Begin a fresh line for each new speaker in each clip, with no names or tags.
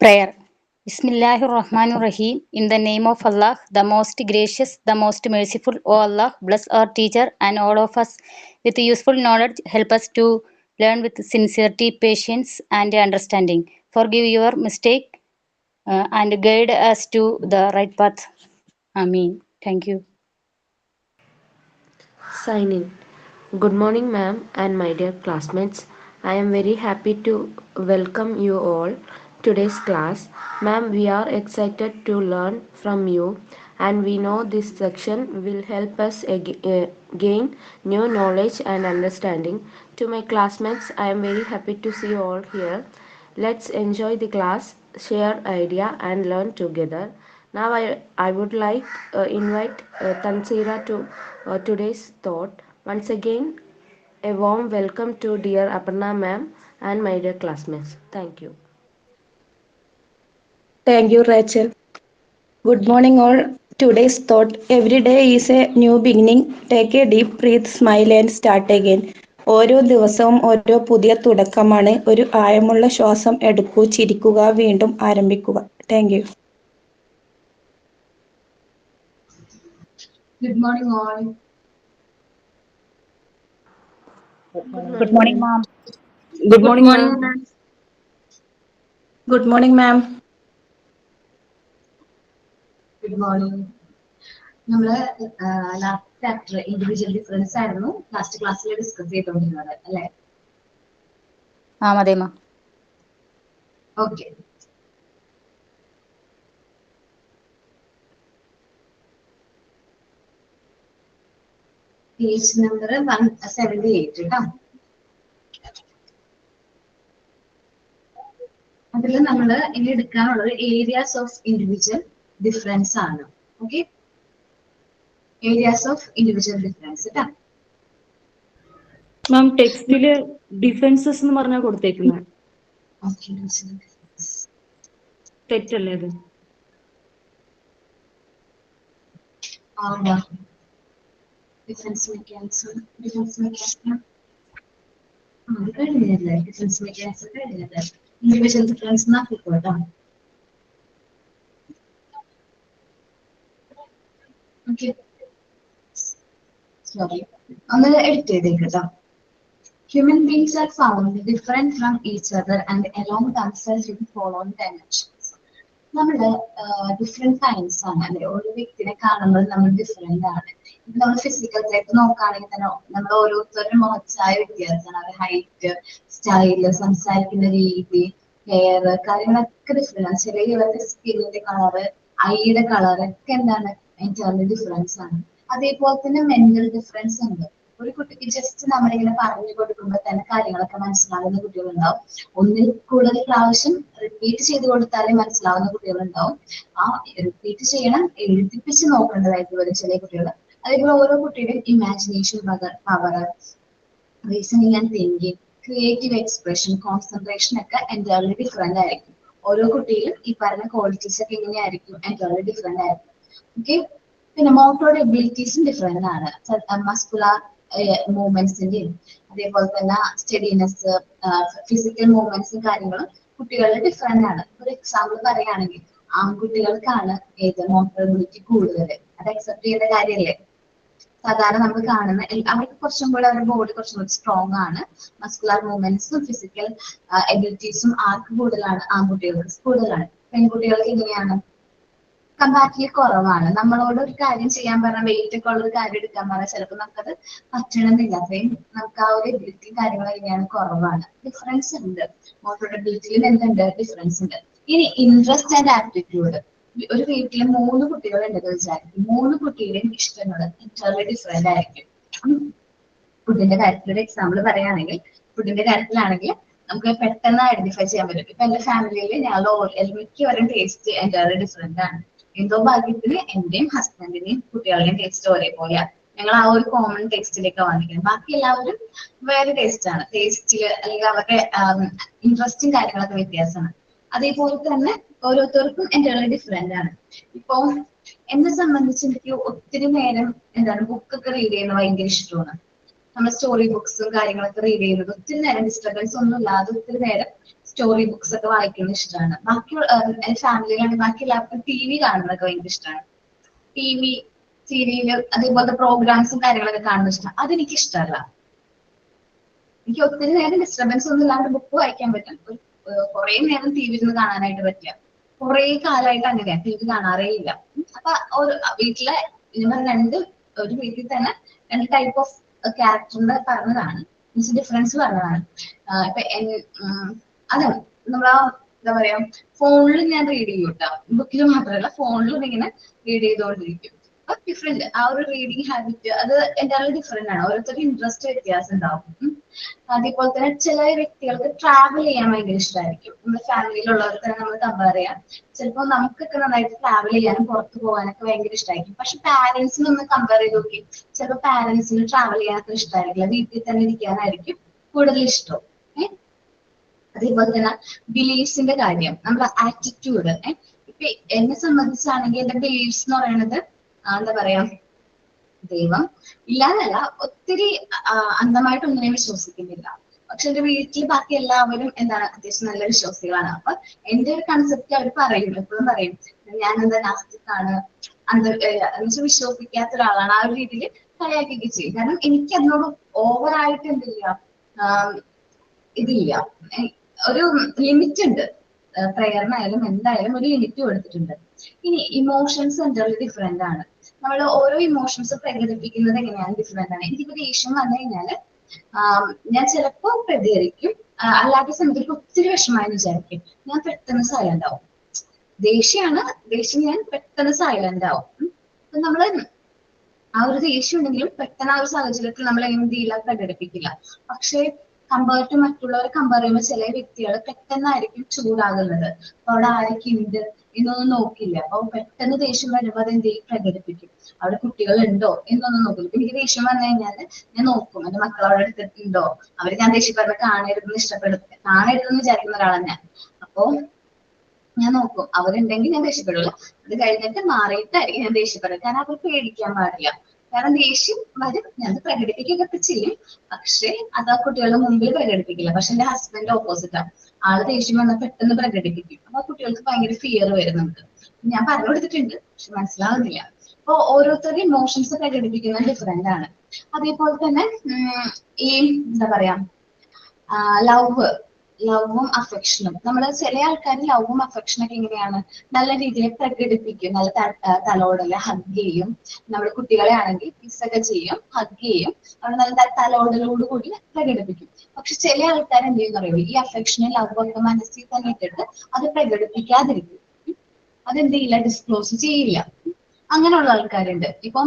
Prayer. Bismillahirrahmanirrahim. In the name of Allah, the most gracious, the most merciful. O Allah, bless our teacher and all of us with useful knowledge. Help us to learn with sincerity, patience, and understanding. Forgive your mistake and guide us to the right path. Ameen. Thank you.
Sign in. Good morning, ma'am, and my dear classmates. I am very happy to welcome you all today's class. Ma'am, we are excited to learn from you, and we know this section will help us gain new knowledge and understanding. To my classmates, I am very happy to see you all here. Let's enjoy the class, share idea, and learn together. Now I would like invite Tansira to today's thought. Once again, a warm welcome to dear Aparna ma'am and my dear classmates. Thank you.
Thank you, Rachel. Good morning, all. Today's thought: every day is a new beginning. Take a deep breath, smile, and start again. ഓരോ ദിവസവും ഓരോ പുതിയ തുടക്കമാണ്. ഒരു ആഴമുള്ള ശ്വാസം എടുക്കൂ, ചിരിക്കുക, വീണ്ടും ആരംഭിക്കുക. Thank you.
Good morning, all.
Good
Good
morning,
morning,
ma'am.
ma'am.
Good
Good
morning,
morning,
ma'am.
ma'am.
Good morning ma'am.
Good morning. നമ്മള് ലാസ്റ്റ് ചാപ്റ്റർ ഇൻഡിവിജ്വൽ ഡിഫറൻസ് ആയിരുന്നു ലാസ്റ്റ് ക്ലാസ്സിൽ ഡിസ്കസ് ചെയ്തുകൊണ്ടിരുന്നത് അല്ലെ?
Amadema.
ഓക്കെ. പേജ് നമ്പർ 178 കേട്ടോ. അതിൽ നമ്മൾ ഇനി എടുക്കാനുള്ളത് areas of individual difference ആണ്. Okay, areas of individual difference കേട്ടോ.
മാം ടെക്സ്റ്റില് ഡിഫറൻസസ് എന്ന് പറഞ്ഞാ കൊടുത്തേക്കുന്നത് തെറ്റല്ലേ അത്?
ഡിഫറൻസ് മെക്കാനിസം അത് കഴിഞ്ഞല്ലേ? ഡിഫറൻസ് മെക്കാനിസം കഴിഞ്ഞല്ലേ? ഇൻഡിവിജ്വൽ ഡിഫറൻസ് എന്നാക്കിക്കോട്ടോ. ഓക്കെ, സോറി, ഒന്ന് എഡിറ്റ് ചെയ്തേക്കട്ടോ. Human beings are found different from each other and along themselves in following dimensions. നമ്മള് ഡിഫറെന്റ് കൈൻഡ്സ് ആണ് അല്ലെ? ഓരോ വ്യക്തിനെ കാണുമ്പോൾ നമ്മൾ ഡിഫറെന്റ് ആണ്. ഇപ്പൊ നമ്മൾ ഫിസിക്കൽ ടൈപ്പ് നോക്കുകയാണെങ്കിൽ തന്നെ നമ്മൾ ഓരോരുത്തരും മുഖച്ചായ വ്യത്യാസമാണ്. അവരുടെ ഹൈറ്റ്, സ്റ്റൈല്, സംസാരിക്കുന്ന രീതി, ഹെയർ, കാര്യങ്ങളൊക്കെ ഡിഫറെന്റ് ആണ്. ചിലരുടെ സ്കിന്നിന്റെ കളറ്, ഐയുടെ കളർ ഒക്കെ എന്താണ് ഇന്റേണൽ ഡിഫറൻസ് ആണ്. അതേപോലെ തന്നെ മെന്റൽ ഡിഫറൻസ് ഉണ്ട്. ഒരു കുട്ടിക്ക് ജസ്റ്റ് നമ്മളിങ്ങനെ പറഞ്ഞു കൊടുക്കുമ്പോൾ തന്നെ കാര്യങ്ങളൊക്കെ മനസ്സിലാവുന്ന കുട്ടികളുണ്ടാവും. ഒന്നിൽ കൂടുതൽ പ്രാവശ്യം റിപ്പീറ്റ് ചെയ്ത് കൊടുത്താലേ മനസ്സിലാവുന്ന കുട്ടികളുണ്ടാവും. ആ റിപ്പീറ്റ് ചെയ്യണം, എഴുതിപ്പിച്ച് നോക്കേണ്ടതായിട്ട് വരും ചില കുട്ടികൾ. അതേപോലെ ഓരോ കുട്ടിയുടെയും imagination power, reasoning and thinking, creative expression, concentration ഒക്കെ എൻറ്റയർലി ഡിഫറെന്റ് ആയിരിക്കും. ഓരോ കുട്ടിയിലും ഈ പറഞ്ഞ ക്വാളിറ്റീസ് ഒക്കെ എങ്ങനെയായിരിക്കും? എൻറ്റയർലി ഡിഫറെന്റ് ആയിരിക്കും. ഓക്കെ, പിന്നെ മോട്ടോർ എബിലിറ്റീസും ഡിഫറെന്റ് ആണ്. മസ്കുലാർ മൂവ്മെന്റ്സിന്റെയും അതേപോലെ തന്നെ സ്റ്റഡിനെസ്, ഫിസിക്കൽ മൂവ്മെന്റ്സും കാര്യങ്ങളും കുട്ടികളുടെ ഡിഫറെന്റ് ആണ്. ഒരു എക്സാമ്പിൾ പറയുകയാണെങ്കിൽ ആൺകുട്ടികൾക്കാണ് ഏത് മോട്ടോർ എബിലിറ്റി കൂടുതൽ. അത് അക്സെപ്റ്റ് ചെയ്യുന്ന കാര്യമല്ലേ? സാധാരണ നമ്മൾ കാണുന്ന അവർക്ക് കുറച്ചും കൂടെ അവരുടെ ബോഡി കുറച്ചും കൂടി സ്ട്രോങ് ആണ്. മസ്കുലർ മൂവ്മെന്റ്സും ഫിസിക്കൽ എബിലിറ്റീസും ആർക്ക് കൂടുതലാണ്? ആൺകുട്ടികൾക്ക് കൂടുതലാണ്. പെൺകുട്ടികൾക്ക് എങ്ങനെയാണ്? കമ്പാരിറ്റീവ്ലി കുറവാണ്. നമ്മളോട് ഒരു കാര്യം ചെയ്യാൻ പറഞ്ഞാൽ, വെയിറ്റ് ഒക്കെ ഉള്ള ഒരു കാര്യം എടുക്കാൻ പറഞ്ഞാൽ ചിലപ്പോൾ നമുക്കത് പറ്റണമെന്നില്ല. അത്രയും നമുക്ക് ആ ഒരു എബിലിറ്റിയും കാര്യങ്ങളും എങ്ങനെയാണ്? കുറവാണ്. ഡിഫറൻസ് ഉണ്ട്. മോട്ടോർ എബിലിറ്റിയിലും എന്തുണ്ട്? ഡിഫറൻസ് ഉണ്ട്. ഇനി ഇൻട്രസ്റ്റ് ആൻഡ് ആപ്റ്റിറ്റ്യൂഡ്. ഒരു വീട്ടിൽ 3 കുട്ടികൾ ഉണ്ടെന്ന് വിചാരിക്കും. 3 കുട്ടിയുടെയും ഇഷ്ടങ്ങൾ ഇന്റർലി ഡിഫറെന്റ് ആയിരിക്കും. ഫുഡിന്റെ കാര്യത്തിൽ ഒരു എക്സാമ്പിൾ പറയുകയാണെങ്കിൽ, ഫുഡിന്റെ കാര്യത്തിലാണെങ്കിൽ നമുക്ക് പെട്ടെന്ന് ഐഡന്റിഫൈ ചെയ്യാൻ പറ്റും. ഇപ്പൊ എന്റെ ഫാമിലിയിൽ ഞങ്ങളുടെ മിക്കവരും ടേസ്റ്റ് എന്റയർലി ഡിഫറെന്റ് ആണ്. എന്തോ ഭാഗ്യത്തിന് എന്റെയും ഹസ്ബൻഡിന്റെയും കുട്ടികളുടെയും ടേസ്റ്റ് ഒരേപോലെയാണ്. ഞങ്ങൾ ആ ഒരു കോമൺ ടേസ്റ്റിലേക്ക് വന്നിരിക്കുന്നത്. ബാക്കി എല്ലാവരും വേറെ ടേസ്റ്റ് ആണ്. ടേസ്റ്റില് അല്ലെങ്കിൽ അവരുടെ ഇൻട്രസ്റ്റും കാര്യങ്ങളൊക്കെ വ്യത്യാസമാണ്. അതേപോലെ തന്നെ ഓരോരുത്തർക്കും എന്റയർലി ഡിഫറെന്റ് ആണ്. ഇപ്പൊ എന്നെ സംബന്ധിച്ച് എനിക്ക് ഒത്തിരി നേരം ബുക്കൊക്കെ റീഡ് ചെയ്യുന്നത് ഭയങ്കര ഇഷ്ടമാണ്. നമ്മൾ സ്റ്റോറി ബുക്സും കാര്യങ്ങളൊക്കെ റീഡ് ചെയ്യുന്നത് ഒത്തിരി നേരം ഡിസ്റ്റർബൻസ് ഒന്നും ഇല്ലാതെ ഒത്തിരി നേരം സ്റ്റോറി ബുക്സ് ഒക്കെ വായിക്കുന്നത് ഇഷ്ടമാണ്. ബാക്കി ഫാമിലിയിലാണെങ്കിൽ ബാക്കി എല്ലാവർക്കും TV കാണുന്നതൊക്കെ ഭയങ്കര ഇഷ്ടമാണ്. TV സീരിയല് അതേപോലത്തെ പ്രോഗ്രാംസും കാര്യങ്ങളൊക്കെ കാണുന്നത് ഇഷ്ടമാണ്. അതെനിക്ക് ഇഷ്ടമല്ല. എനിക്ക് ഒത്തിരി നേരം ഡിസ്റ്റർബൻസ് ഒന്നും ഇല്ലാണ്ട് ബുക്ക് വായിക്കാൻ പറ്റും. കുറെ നേരം TV ഇരുന്ന് കാണാനായിട്ട് പറ്റില്ല. കുറെ കാലമായിട്ട് അങ്ങനെയാ, TV കാണാറേ ഇല്ല. അപ്പൊ വീട്ടിലെ ഒരു വീട്ടിൽ തന്നെ 2 ടൈപ്പ് ഓഫ് ക്യാരക്ടറിന്റെ പറഞ്ഞതാണ്, മീൻസ് ഡിഫറൻസ് പറഞ്ഞതാണ്. ഇപ്പൊ അതാണ് നമ്മളാ എന്താ പറയാ, ഫോണിൽ ഞാൻ റീഡ് ചെയ്യും കേട്ടോ, ബുക്കിൽ മാത്രമല്ല ഫോണിലും ഇങ്ങനെ റീഡ് ചെയ്തുകൊണ്ടിരിക്കും. അപ്പൊ ഡിഫറെന്റ് ആ ഒരു റീഡിങ് ഹാബിറ്റ് അത് എന്തായാലും ഡിഫറെന്റ് ആണ്. ഓരോരുത്തരുടെ ഇൻട്രസ്റ്റ് വ്യത്യാസം ഉണ്ടാവും. അതേപോലെ തന്നെ ചില വ്യക്തികൾക്ക് ട്രാവൽ ചെയ്യാൻ ഭയങ്കര ഇഷ്ടമായിരിക്കും. നമ്മുടെ ഫാമിലിയിലുള്ളവർക്ക് തന്നെ നമ്മൾ കമ്പയർ ചെയ്യാം. ചിലപ്പോൾ നമുക്കൊക്കെ നന്നായിട്ട് ട്രാവൽ ചെയ്യാനും പുറത്തു പോകാനൊക്കെ ഭയങ്കര ഇഷ്ടമായിരിക്കും. പക്ഷെ പാരന്റ്സിനൊന്ന് കമ്പയർ ചെയ്ത് നോക്കി, ചിലപ്പോൾ പാരന്റ്സിന് ട്രാവൽ ചെയ്യാനൊക്കെ ഇഷ്ടമായിരിക്കില്ല, വീട്ടിൽ തന്നെ ഇരിക്കാനായിരിക്കും കൂടുതൽ ഇഷ്ടം. അതേപോലെ തന്നെ ബിലീഫ്സിന്റെ കാര്യം, നമ്മുടെ ആറ്റിറ്റ്യൂഡ്. ഇപ്പൊ എന്നെ സംബന്ധിച്ചാണെങ്കിൽ എന്റെ ബിലീഫ്സ് എന്ന് പറയുന്നത് എന്താ പറയാ, ദൈവം ഇല്ലാന്നല്ല, ഒത്തിരി അന്ധമായിട്ടൊന്നും ഞാൻ വിശ്വസിക്കുന്നില്ല. പക്ഷെ എന്റെ വീട്ടിൽ ബാക്കി എല്ലാവരും എന്താണ് അത്യാവശ്യം നല്ല വിശ്വാസികളാണ്. അപ്പൊ എന്റെ ഒരു കൺസെപ്റ്റ് അവർ പറയും, എപ്പോഴും പറയും ഞാൻ എന്താ നാസ്തിക്കാണ്, വിശ്വസിക്കാത്ത ഒരാളാണ്. ആ ഒരു രീതിയിൽ കളിയാക്കിയൊക്കെ ചെയ്യും. കാരണം എനിക്ക് അതിനോട് ഓവറായിട്ട് എന്തില്ല, ഇതില്ല, ഒരു ലിമിറ്റ് ഉണ്ട്. പ്രയറിനായാലും എന്തായാലും ഒരു ലിമിറ്റ് കൊടുത്തിട്ടുണ്ട്. ഇനി ഇമോഷൻസ് എൻ്റർലി ഡിഫറെന്റ് ആണ്. നമ്മൾ ഓരോ ഇമോഷൻസ് പ്രകടിപ്പിക്കുന്നത് എങ്ങനെയാണ് ഡിഫറെന്റ് ആണ്. എനിക്കിപ്പോ ദേഷ്യം വന്നു കഴിഞ്ഞാല് ഞാൻ ചിലപ്പോ പ്രതികരിക്കും, അല്ലാത്ത സമയത്ത് ഒത്തിരി വിഷമമായെന്ന് വിചാരിക്കും, ഞാൻ പെട്ടെന്ന് സൈലന്റ് ആവും. ദേഷ്യം ഞാൻ പെട്ടെന്ന് സൈലന്റ് ആവും. അപ്പൊ നമ്മള് ആ ഒരു ദേഷ്യം ഉണ്ടെങ്കിലും പെട്ടെന്ന് ആ ഒരു സാഹചര്യത്തിൽ നമ്മൾ എന്ത് ചെയ്യില്ല, പ്രകടിപ്പിക്കില്ല. പക്ഷെ മറ്റുള്ളവരെ കമ്പയർ ചെയ്യുമ്പോൾ ചില വ്യക്തികൾ പെട്ടെന്നായിരിക്കും ചൂടാകുന്നത്. അപ്പൊ അവിടെ ആരൊക്കെ ഉണ്ട് എന്നൊന്നും നോക്കില്ല. അപ്പൊ പെട്ടെന്ന് ദേഷ്യം വരുമ്പോൾ അത് എന്ത് ചെയ്യും, പ്രകടിപ്പിക്കും. അവിടെ കുട്ടികളുണ്ടോ എന്നൊന്നും നോക്കില്ല. ഇപ്പൊ എനിക്ക് ദേഷ്യം വന്നു കഴിഞ്ഞാല് ഞാൻ നോക്കും, എന്റെ മക്കൾ അവിടെ എടുത്തിട്ടുണ്ടോ, അവര് ഞാൻ ദേഷ്യപ്പെടുന്നത് കാണരുതെന്ന് വിചാരിക്കുന്ന ഒരാളാണ് ഞാൻ. അപ്പോ ഞാൻ നോക്കും, അവരുണ്ടെങ്കിൽ ഞാൻ ദേഷ്യപ്പെടില്ല. അത് കഴിഞ്ഞിട്ട് മാറിയിട്ടായിരിക്കും ഞാൻ ദേഷ്യപ്പെടുന്നത്. കാരണം അവർ പേടിക്കാൻ പാടില്ല. കാരണം ദേഷ്യം വരും, ഞാൻ പ്രകടിപ്പിക്കുകയൊക്കെ ചെയ്യും, പക്ഷെ അത് ആ കുട്ടികളുടെ മുമ്പിൽ പ്രകടിപ്പിക്കില്ല. പക്ഷെ എന്റെ ഹസ്ബൻഡ് ഓപ്പോസിറ്റാണ്, ആള് ദേഷ്യം വന്നാൽ പെട്ടെന്ന് പ്രകടിപ്പിക്കും. അപ്പൊ ആ കുട്ടികൾക്ക് ഭയങ്കര ഫിയർ വരും. നമുക്ക് ഞാൻ പറഞ്ഞു കൊടുത്തിട്ടുണ്ട്, പക്ഷെ മനസ്സിലാവുന്നില്ല. അപ്പൊ ഓരോരുത്തരുടെ ഇമോഷൻസ് പ്രകടിപ്പിക്കുന്നത് ഡിഫറെന്റ് ആണ്. അതേപോലെ തന്നെ ഈ എന്താ പറയാ, ലവും അഫെക്ഷനും. നമ്മൾ ചില ആൾക്കാർ ലവും അഫെക്ഷനൊക്കെ എങ്ങനെയാണ് നല്ല രീതിയിൽ പ്രകടിപ്പിക്കും. നല്ല തലോടല്, ഹഗ് ചെയ്യും. നമ്മുടെ കുട്ടികളെ ആണെങ്കിൽ കിസ്സൊക്കെ ചെയ്യും, ഹഗ് ചെയ്യും. അവർ നല്ല തലോടലോട് കൂടി പ്രകടിപ്പിക്കും. പക്ഷെ ചില ആൾക്കാർ എന്ത് ചെയ്യുന്ന അറിയുമോ, ഈ അഫെക്ഷനും ലവും ഒക്കെ മനസ്സിൽ തന്നെ ഇട്ടിട്ട് അത് പ്രകടിപ്പിക്കാതിരിക്കും. അതെന്ത് ചെയ്യില്ല, ഡിസ്ക്ലോസ് ചെയ്യില്ല. അങ്ങനെയുള്ള ആൾക്കാരുണ്ട്. ഇപ്പം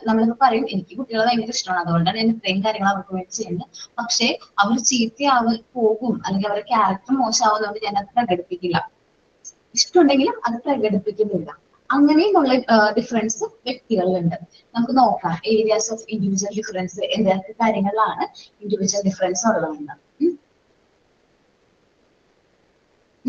നമ്മളിപ്പോ പറയും എനിക്ക് കുട്ടികളെ ഭയങ്കര ഇഷ്ടമാണ്, അതുകൊണ്ടാണ് ഞാൻ ഇത്രയും കാര്യങ്ങൾ അവർക്ക് വേണ്ടി ചെയ്യുന്നത്. പക്ഷെ അവർ പോകും, അല്ലെങ്കിൽ അവരുടെ ക്യാരക്ടർ മോശമാവുന്നതുകൊണ്ട് ഞാൻ അത് പ്രകടിപ്പിക്കില്ല. ഇഷ്ടമുണ്ടെങ്കിലും അത് പ്രകടിപ്പിക്കുന്നില്ല. അങ്ങനെയുള്ള ഡിഫറൻസ് വ്യക്തികളിലുണ്ട്. നമുക്ക് നോക്കാം ഏരിയാസ് ഓഫ് ഇൻഡിവിജ്വൽ ഡിഫറൻസ്, എന്തൊക്കെ കാര്യങ്ങളിലാണ് ഇൻഡിവിജ്വൽ ഡിഫറൻസ് ഉള്ളതെന്ന്.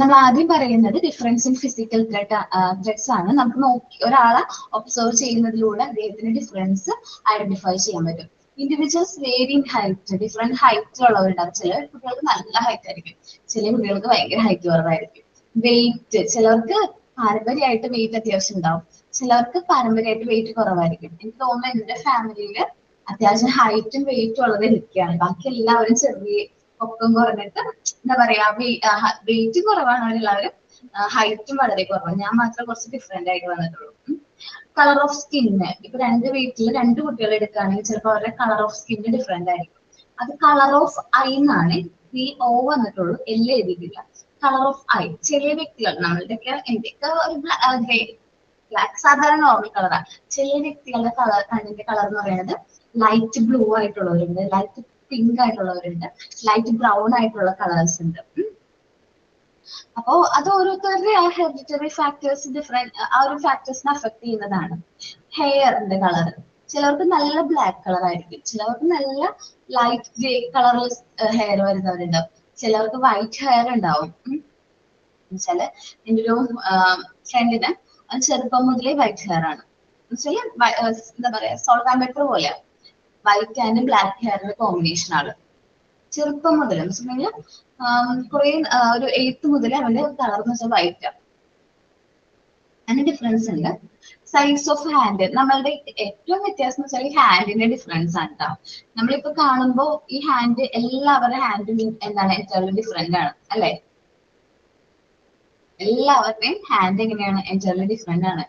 നമ്മൾ ആദ്യം പറയുന്നത് ഡിഫറൻസ് ഇൻ ഫിസിക്കൽ ത്രെഡ്സ് ആണ്. നമുക്ക് നോക്കി ഒരാളെ ഒബ്സർവ് ചെയ്യുന്നതിലൂടെ അദ്ദേഹത്തിന് ഡിഫറൻസ് ഐഡന്റിഫൈ ചെയ്യാൻ പറ്റും. Individuals vary in height, different height ഉള്ളവരുണ്ടാവും. ചില കുട്ടികൾക്ക് നല്ല ഹൈറ്റ് ആയിരിക്കും, ചില കുട്ടികൾക്ക് ഭയങ്കര ഹൈറ്റ് കുറവായിരിക്കും. വെയിറ്റ്, ചിലർക്ക് പാരമ്പര്യമായിട്ട് വെയിറ്റ് അത്യാവശ്യം ഉണ്ടാവും, ചിലർക്ക് പാരമ്പര്യമായിട്ട് വെയിറ്റ് കുറവായിരിക്കും. എനിക്ക് തോന്നുന്നു എന്റെ ഫാമിലിയില് അത്യാവശ്യം ഹൈറ്റും വെയിറ്റും ഉള്ളത് എനിക്കാണ്. ബാക്കി എല്ലാവരും ചെറിയ പൊക്കം കുറഞ്ഞിട്ട് എന്താ പറയാ, വെയിറ്റും കുറവാണ് അവരെല്ലാവരും, ഹൈറ്റും വളരെ കുറവാണ്. ഞാൻ മാത്രം കുറച്ച് ഡിഫറെന്റ് ആയിട്ട് വന്നിട്ടുള്ളൂ. കളർ ഓഫ് സ്കിന്ന്, ഇപ്പൊ വീട്ടിൽ 2 കുട്ടികൾ എടുക്കുകയാണെങ്കിൽ ചിലപ്പോൾ അവരുടെ കളർ ഓഫ് സ്കിന്ന് ഡിഫറെന്റ് ആയിരിക്കും. അത് കളർ ഓഫ് ഐ എന്നാണ് CO വന്നിട്ടുള്ളൂ, L എഴുതിയിട്ടില്ല. കളർ ഓഫ് ഐ ചെറിയ വ്യക്തികൾ, എന്റെയൊക്കെ ഒരു ബ്ലാക്ക് സാധാരണ നോർമൽ കളറാണ്. ചില വ്യക്തികളുടെ കണ്ണിന്റെ കളർ എന്ന് പറയുന്നത് ലൈറ്റ് ബ്ലൂ ആയിട്ടുള്ളവരുണ്ട്, ലൈറ്റ് പിങ്ക് ആയിട്ടുള്ളവരുണ്ട്, ലൈറ്റ് ബ്രൗൺ ആയിട്ടുള്ള കളേഴ്സ് ഉണ്ട്. അപ്പോ അത് ഓരോരുത്തരുടെ ആ ഹെറിഡിറ്ററി ഫാക്ടേഴ്സ് ആ ഒരു ഫാക്ടേഴ്സിനെ അഫക്ട് ചെയ്യുന്നതാണ്. ഹെയറിന്റെ കളർ, ചിലർക്ക് നല്ല ബ്ലാക്ക് കളർ ആയിരിക്കും, ചിലർക്ക് നല്ല ലൈറ്റ് ഗ്രേ കളറിൽ ഹെയർ വരുന്നവരുണ്ടാവും, ചിലർക്ക് വൈറ്റ് ഹെയർ ഉണ്ടാവും. എന്നുവെച്ചാല് എന്റെ ഒരു ഫ്രണ്ടിന് ചെറുപ്പം മുതലേ വൈറ്റ് ഹെയർ ആണ്. എന്താ പറയാ, സോൾട്ട് ആൻഡ് പെപ്പർ പോലെ വൈറ്റ് ആൻഡ് ബ്ലാക്ക് ഹെയറിന്റെ കോമ്പിനേഷൻ ആണ്. ചെറുപ്പം മുതൽ എന്ന് വെച്ചിട്ടുണ്ടെങ്കിൽ കുറെ ഒരു 8th മുതൽ അവന്റെ കളർ എന്ന് വെച്ചാൽ വൈറ്റ്. അതിന് ഡിഫറൻസ് ഉണ്ട്. സൈസ് ഓഫ് ഹാൻഡ്, നമ്മളുടെ ഏറ്റവും വ്യത്യാസം എന്ന് വെച്ചാൽ ഈ ഹാൻഡിന്റെ ഡിഫറൻസ് ആണ് കേട്ടോ. നമ്മളിപ്പോ കാണുമ്പോ ഈ ഹാൻഡ് എല്ലാവരുടെ ഹാൻഡും എന്താണ് എൻറ്റയർലി ഡിഫറെന്റ് ആണ് അല്ലെ. എല്ലാവരുടെയും ഹാൻഡ് എങ്ങനെയാണ് എൻറ്റയർലി ഡിഫറെന്റ് ആണ്.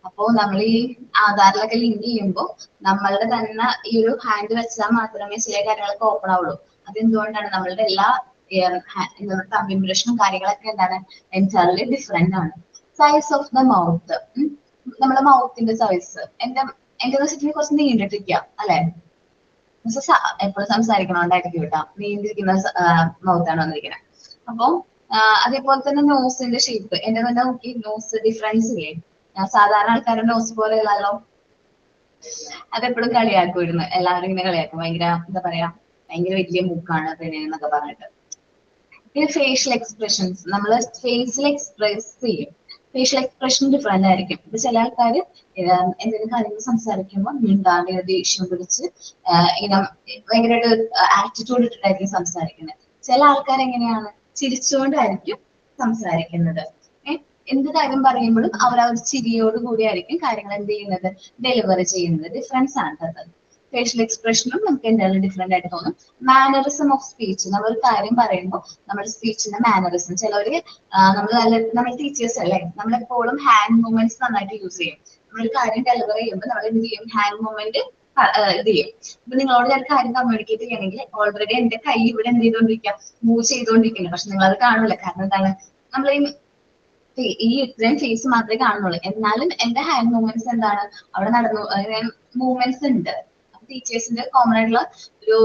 അപ്പോ നമ്മൾ ഈ ആധാറിലൊക്കെ ലിങ്ക് ചെയ്യുമ്പോൾ നമ്മളുടെ തന്നെ ഈ ഒരു ഹാൻഡ് വെച്ചാൽ മാത്രമേ ചില കാര്യങ്ങളൊക്കെ ഓപ്പൺ ആവുള്ളൂ. അതെന്തുകൊണ്ടാണ്? നമ്മളുടെ എല്ലാ തമ്പ് ഇംപ്രഷനും കാര്യങ്ങളൊക്കെ എന്താണ് എൻറ്റയർലി ഡിഫറെന്റ് ആണ്. സൈസ് ഓഫ് ദ മൗത്ത്, നമ്മുടെ മൗത്തിന്റെ സൈസ് എന്റെ വെച്ചിട്ടുണ്ടെങ്കിൽ കുറച്ച് നീണ്ടിട്ടിരിക്കുക അല്ലെ. എപ്പോഴും സംസാരിക്കണോണ്ടായിരിക്കും കേട്ടോ, നീണ്ടിരിക്കുന്ന മൗത്താണ് വന്നിരിക്കുന്നത്. അപ്പൊ അതേപോലെ തന്നെ നോസിന്റെ ഷേപ്പ്, എന്റെ തന്നെ നോക്കി നോസ് ഡിഫറൻസ് ഇല്ലേ. സാധാരണ ആൾക്കാരുടെ നോസ് പോലെ അല്ലല്ലോ. അതെപ്പോഴും കളിയാക്കുമായിരുന്നു, എല്ലാവരും ഇങ്ങനെ കളിയാക്കും, ഭയങ്കര എന്താ പറയാ, ഭയങ്കര വലിയ മൂക്കാണ് പെണ്ണിനൊക്കെ പറഞ്ഞിട്ട്. പിന്നെ ഫേഷ്യൽ എക്സ്പ്രഷൻസ്, നമ്മൾ ഫേസിൽ എക്സ്പ്രസ് ചെയ്യും. ഫേഷ്യൽ എക്സ്പ്രഷൻ ഡിഫറെന്റ് ആയിരിക്കും. ഇപ്പൊ ചില ആൾക്കാർ എന്തെങ്കിലും കാര്യങ്ങൾ സംസാരിക്കുമ്പോൾ മിണ്ടാണ്ട് ദേഷ്യം പിടിച്ച് ഇങ്ങനെ ഭയങ്കരമായിട്ട് ആറ്റിറ്റ്യൂഡ് ഇട്ടിട്ടായിരിക്കും സംസാരിക്കുന്നത്. ചില ആൾക്കാർ എങ്ങനെയാണ്, ചിരിച്ചുകൊണ്ടായിരിക്കും സംസാരിക്കുന്നത്. എന്ത് കാര്യം പറയുമ്പോഴും അവർ ആ ഒരു ചിരിയോട് കൂടിയായിരിക്കും കാര്യങ്ങൾ എന്ത് ചെയ്യുന്നത്, ഡെലിവറി ചെയ്യുന്നത്. ഡിഫറൻസ് ആണ് അത്. ഫേഷ്യൽ എക്സ്പ്രഷനും നമുക്ക് എന്തായാലും ഡിഫറെന്റ് ആയിട്ട് തോന്നും. മാനറിസം ഓഫ് സ്പീച്ച്, നമ്മളൊരു കാര്യം പറയുമ്പോൾ നമ്മുടെ സ്പീച്ചിന്റെ മാനറിസം, ചിലവര് നമ്മൾ ടീച്ചേഴ്സ് അല്ലേ, നമ്മളെപ്പോഴും ഹാൻഡ് മൂവ്മെന്റ്സ് നന്നായിട്ട് യൂസ് ചെയ്യും. നമ്മളൊരു കാര്യം ഡെലിവർ ചെയ്യുമ്പോൾ നമ്മൾ എന്ത് ചെയ്യും, ഹാൻഡ് മൂവ്മെന്റ് ഇത് ചെയ്യും. ഇപ്പൊ നിങ്ങളോട് ഞാൻ കാര്യം കമ്മ്യൂണിക്കേറ്റ് ചെയ്യണമെങ്കിൽ ഓൾറെഡി എന്റെ കൈ ഇവിടെ എന്ത് ചെയ്തോണ്ടിരിക്കാം, മൂവ് ചെയ്തോണ്ടിരിക്കുന്നു. പക്ഷെ നിങ്ങൾ അത് കാണൂല. കാരണം എന്താണ്, നമ്മൾ ഈ ഇത്രയും ഫേസ് മാത്രമേ കാണുന്നുള്ളൂ. എന്നാലും എന്റെ ഹാൻഡ് മൂവ്മെന്റ്സ് എന്താണ് അവിടെ നടന്നു, മൂവ്മെന്റ്സ് ഉണ്ട്. ടീച്ചേഴ്സിന്റെ കോമൺ ആയിട്ടുള്ള ഒരു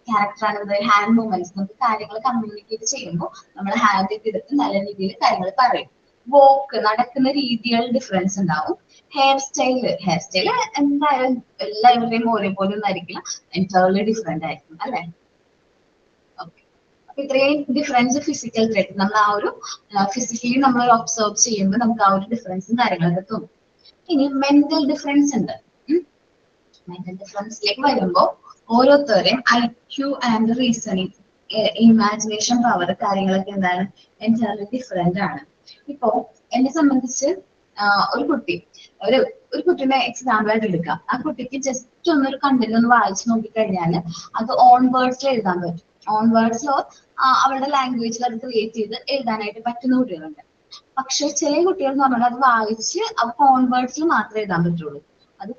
ക്യാരക്ടറാണ് ഹാൻഡ് മൂവ്മെന്റ്സ്. നമുക്ക് കാര്യങ്ങൾ കമ്മ്യൂണിക്കേറ്റ് ചെയ്യുമ്പോൾ നമ്മൾ ഹാൻഡ് എടുത്ത് നല്ല രീതിയിൽ കാര്യങ്ങൾ പറയും. വോക്ക്, നടക്കുന്ന രീതികൾ ഡിഫറൻസ് ഉണ്ടാവും. ഹെയർ സ്റ്റൈല് എന്തായാലും എല്ലാവരുടെയും ഒരേപോലെ ഒന്നും ആയിരിക്കില്ല, എൻറ്റയർലി ഡിഫറെന്റ് ആയിരിക്കും അല്ലെ. ഓക്കെ, അപ്പൊ ഇത്രയും ഡിഫറൻസ് ഫിസിക്കൽ ട്രേറ്റ്, നമ്മൾ ആ ഒരു ഫിസിക്കലി നമ്മൾ ഒബ്സർവ് ചെയ്യുമ്പോൾ നമുക്ക് ആ ഒരു ഡിഫറൻസും കാര്യങ്ങളൊക്കെ തോന്നും. ഇനി മെന്റൽ ഡിഫറൻസ് ഉണ്ട്. മെന്റൽ ഡിഫറൻസിലേക്ക് വരുമ്പോൾ ഓരോരുത്തരുടെയും IQ and reasoning, imagination power കാര്യങ്ങളൊക്കെ എന്താണ് എൻറ്റയർലി ഡിഫറെന്റ് ആണ്. ഇപ്പോ എന്നെ സംബന്ധിച്ച് ഒരു കുട്ടീനെ എക്സാമ്പിൾ ആയിട്ട് എടുക്കാം. ആ കുട്ടിക്ക് ജസ്റ്റ് ഒന്നൊരു കണ്ടന്റ് ഒന്ന് വായിച്ചു നോക്കിക്കഴിഞ്ഞാൽ അത് ഓൺ വേർഡ്സിൽ എഴുതാൻ പറ്റും. ഓൺ വേർഡ്സിലോ അവരുടെ ലാംഗ്വേജിൽ അത് ക്രിയേറ്റ് ചെയ്ത് എഴുതാനായിട്ട് പറ്റുന്ന കുട്ടികളുണ്ട്. പക്ഷെ ചില കുട്ടികൾ എന്ന് പറഞ്ഞാൽ അത് വായിച്ച് അവർക്ക് ഓൺ വേർഡ്സിൽ മാത്രമേ എഴുതാൻ പറ്റുള്ളൂ. അത്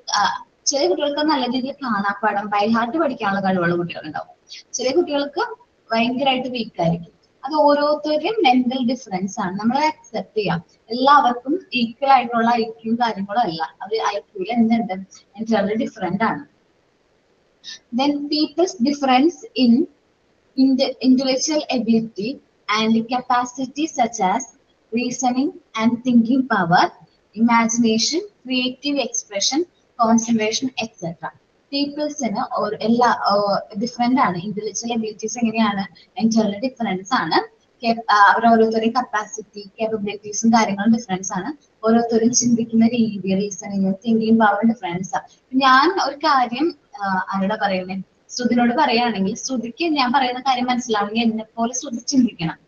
ചില കുട്ടികൾക്ക് നല്ല രീതിയിൽ കാണാപ്പാടം ബൈഹാർട്ട് പഠിക്കാനുള്ള കഴിവുള്ള കുട്ടികളുണ്ടാവും. ചില കുട്ടികൾക്ക് ഭയങ്കരമായിട്ട് വീക്ക് ആയിരിക്കും. അത് ഓരോരുത്തരുടെയും മെന്റൽ ഡിഫറൻസ് ആണ്, നമ്മൾ അക്സെപ്റ്റ് ചെയ്യാം. എല്ലാവർക്കും ഈക്വൽ ആയിട്ടുള്ള IQ കാര്യങ്ങളും അല്ല, അവർ IQ എന്തുണ്ട് എൻറ്റയർലി ഡിഫറെന്റ് ആണ്. Then people's difference in intellectual ability and capacity such as reasoning and thinking power, imagination, creative expression, concentration, etc. പീപ്പിൾസിന് എല്ലാ ഡിഫറെന്റ് ആണ്. ഇന്റലക്ച്വൽ എബിലിറ്റീസ് എങ്ങനെയാണ് എൻറ്റയർലി ഡിഫറൻസ് ആണ്. അവർ ഓരോരുത്തരുടെയും കപ്പാസിറ്റി കേപ്പബിലിറ്റീസും കാര്യങ്ങളും ഡിഫറൻസ് ആണ്. ഓരോരുത്തരും ചിന്തിക്കുന്ന രീതി, റീസണിങ്, തിങ്കിങ് പവർ ഡിഫറൻസ് ആണ്. ഞാൻ ഒരു കാര്യം ആരോടാ പറയുന്നത്, ശ്രുതിനോട് പറയുകയാണെങ്കിൽ ശ്രുതിക്ക് ഞാൻ പറയുന്ന കാര്യം മനസ്സിലാവണമെങ്കിൽ എന്നെ പോലെ ശ്രുതി ചിന്തിക്കണം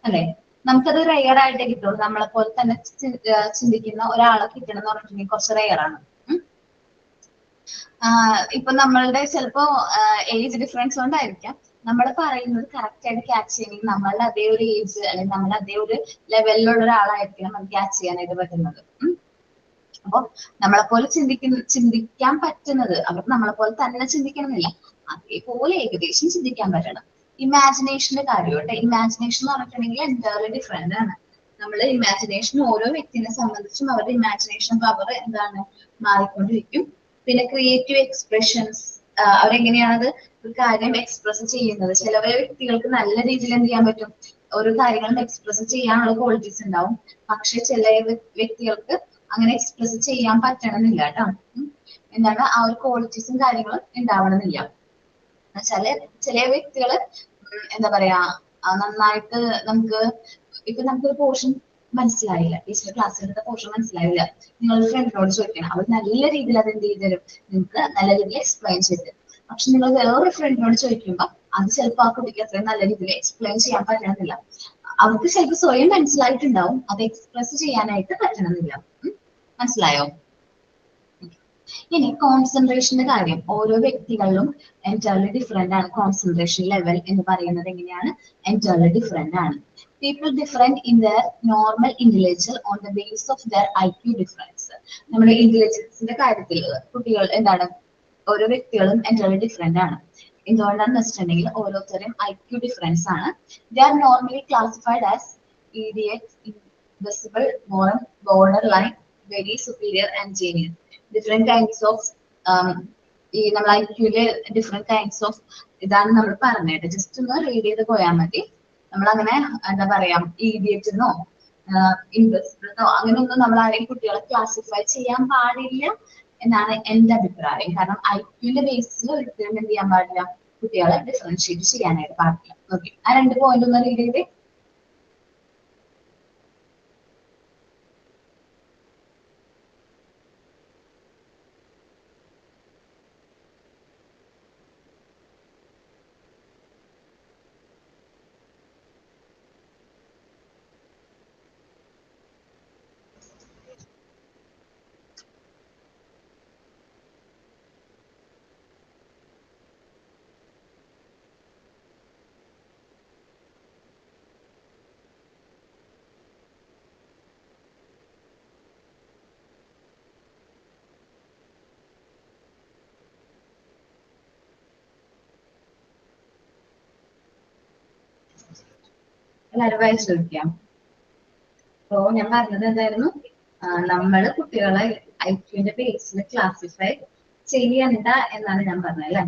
അല്ലെ. നമുക്കത് റെയർ ആയിട്ടേ കിട്ടുള്ളൂ. നമ്മളെ പോലെ തന്നെ ചിന്തിക്കുന്ന ഒരാളെ കിട്ടണം എന്ന് പറഞ്ഞിട്ടുണ്ടെങ്കിൽ കുറച്ച് റെയർ ആണ്. ഇപ്പൊ നമ്മളുടെ ചിലപ്പോ ഏജ് ഡിഫറൻസ് കൊണ്ടായിരിക്കാം നമ്മൾ പറയുന്നത് കറക്റ്റ് ആയിട്ട് ക്യാച്ച് ചെയ്യണമെങ്കിൽ നമ്മളുടെ അതേ ഒരു ഏജ് അല്ലെങ്കിൽ നമ്മുടെ അതേ ഒരു ലെവലിലുള്ള ഒരാളായിരിക്കണം നമുക്ക് ക്യാച്ച് ചെയ്യാനായിട്ട് പറ്റുന്നത്. അപ്പൊ നമ്മളെപ്പോലെ ചിന്തിക്കാൻ പറ്റുന്നത്, അവർക്ക് നമ്മളെ പോലെ തന്നെ ചിന്തിക്കണമെന്നില്ല, അതേപോലെ ഏകദേശം ചിന്തിക്കാൻ പറ്റണം. ഇമാജിനേഷന്റെ കാര്യമായിട്ട്, ഇമാജിനേഷൻ എന്ന് പറഞ്ഞിട്ടുണ്ടെങ്കിൽ എൻറ്റയർലി ഡിഫറെന്റ് ആണ്. നമ്മൾ ഇമാജിനേഷൻ ഓരോ വ്യക്തിനെ സംബന്ധിച്ചും അവരുടെ ഇമാജിനേഷൻ പവർ എന്താണ് മാറിക്കൊണ്ടിരിക്കും. പിന്നെ ക്രിയേറ്റീവ് എക്സ്പ്രഷൻസ്, അവരെങ്ങനെയാണത് ഒരു കാര്യം എക്സ്പ്രസ് ചെയ്യുന്നത്. ചില വ്യക്തികൾക്ക് നല്ല രീതിയിൽ എന്ത് ചെയ്യാൻ പറ്റും, ഓരോ കാര്യങ്ങളും എക്സ്പ്രസ് ചെയ്യാനുള്ള ക്വാളിറ്റീസ് ഉണ്ടാവും. പക്ഷെ ചില വ്യക്തികൾക്ക് അങ്ങനെ എക്സ്പ്രസ് ചെയ്യാൻ പറ്റണമെന്നില്ല കേട്ടോ. എന്താണ് ആ ഒരു ക്വാളിറ്റീസും കാര്യങ്ങളും ഉണ്ടാവണമെന്നില്ല. ചില വ്യക്തികള് എന്താ പറയാ, നന്നായിട്ട് നമുക്കൊരു പോർഷൻ മനസ്സിലായില്ല, ടീച്ചർ ക്ലാസ്സിൽ എടുത്ത പോർഷൻ മനസ്സിലായില്ല, നിങ്ങളൊരു ഫ്രണ്ടിനോട് ചോദിക്കണം, അവർ നല്ല രീതിയിൽ അത് എന്ത് ചെയ്ത് തരും, നിങ്ങൾക്ക് നല്ല രീതിയിൽ എക്സ്പ്ലെയിൻ ചെയ്ത് തരും. പക്ഷെ നിങ്ങൾ വേറൊരു ഫ്രണ്ടിനോട് ചോദിക്കുമ്പോൾ അത് ചിലപ്പോൾ ആ കുട്ടിക്ക് അത്രയും നല്ല രീതിയിൽ എക്സ്പ്ലെയിൻ ചെയ്യാൻ പറ്റണമെന്നില്ല. അവർക്ക് ചിലപ്പോൾ സ്വയം മനസ്സിലായിട്ടുണ്ടാവും, അത് എക്സ്പ്രസ് ചെയ്യാനായിട്ട് പറ്റണമെന്നില്ല. മനസ്സിലായോ? ഇനി കോൺസെൻട്രേഷന്റെ കാര്യം, ഓരോ വ്യക്തികളിലും എൻറ്റയർലി ഡിഫറെന്റ് ആണ്. കോൺസെൻട്രേഷൻ ലെവൽ എന്ന് പറയുന്നത് എങ്ങനെയാണ്? എൻറ്റയർലി ഡിഫറെന്റ് ആണ്. People different in there normal intellectual on the base of there IQ difference. നമ്മുടെ ഇന്റലിജൻസിന്റെ കാര്യത്തിൽ കുട്ടികൾ എന്താണ്, ഓരോ വ്യക്തികളും എൻറ്റയർലി ഡിഫറെന്റ് ആണ്. എന്തുകൊണ്ടാണെന്ന് വെച്ചിട്ടുണ്ടെങ്കിൽ ഓരോരുത്തരും IQ ഡിഫറൻസ് ആണ്. They are normally classified as idiot, invisible, moral, border line, very superior and genius. Different kinds of ഈ നമ്മൾ IQയില് ഡിഫറെന്റ് കൈൻഡ്സ് ഓഫ് ഇതാണ് നമ്മൾ പറഞ്ഞത്. ജസ്റ്റ് ഒന്ന് റീഡ് ചെയ്ത് പോയാൽ മതി. നമ്മൾ അങ്ങനെ എന്താ പറയാ, ഇഡിയറ്റെന്നോ ഇൻവിസിബിളെന്നോ അങ്ങനെയൊന്നും നമ്മൾ ആരെയും കുട്ടികളെ ക്ലാസിഫൈ ചെയ്യാൻ പാടില്ല എന്നാണ് എന്റെ അഭിപ്രായം. കാരണം IQന്റെ ബേസിൽ ഒരിക്കലും എന്ത് ചെയ്യാൻ പാടില്ല, കുട്ടികളെ ഡിഫറൻഷിയേറ്റ് ചെയ്യാനായിട്ട് പാടില്ല. ഓക്കെ, ആ 2 പോയിന്റ് ഒന്ന് റീഡ് ചെയ്തേ. എല്ലാവരും വായിച്ചു നോക്കിയാം. അപ്പോ ഞാൻ പറഞ്ഞത് എന്തായിരുന്നു, നമ്മള് കുട്ടികളെ IQന്റെ ബേസിൽ ക്ലാസിഫൈ ചെയ്യണ്ട എന്നാണ് ഞാൻ പറഞ്ഞത് അല്ലെ.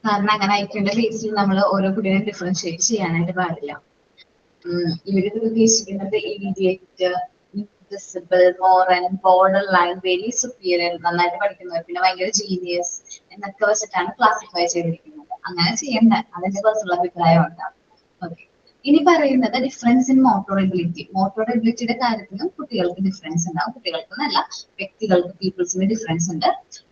കാരണം അങ്ങനെ IQന്റെ ബേസിൽ നമ്മൾ ഓരോ കുട്ടികളെയും ഡിഫറൻഷിയേറ്റ് ചെയ്യാനായിട്ട് പാടില്ല. ഇവര് ഉദ്ദേശിക്കുന്നത് immediate, invisible, moral, border line, very superior, നന്നായിട്ട് പഠിക്കുന്നവർ, പിന്നെ ഭയങ്കര ജീനിയസ് എന്നൊക്കെ വെച്ചിട്ടാണ് ക്ലാസിഫൈ ചെയ്തിരിക്കുന്നത്. അങ്ങനെ ചെയ്യണ്ട, അതിന്റെ പേഴ്സണൽ അഭിപ്രായം ഉണ്ടാവും. ഓക്കെ, ഇനി പറയുന്നത് difference in motor ability. Motor എബിലിറ്റിയുടെ കാര്യത്തിലും കുട്ടികൾക്ക് ഡിഫറൻസ് ഉണ്ടാവും. കുട്ടികൾക്ക് എന്നല്ല, വ്യക്തികൾക്ക്, പീപ്പിൾസിന് ഡിഫറൻസ് ഉണ്ട്.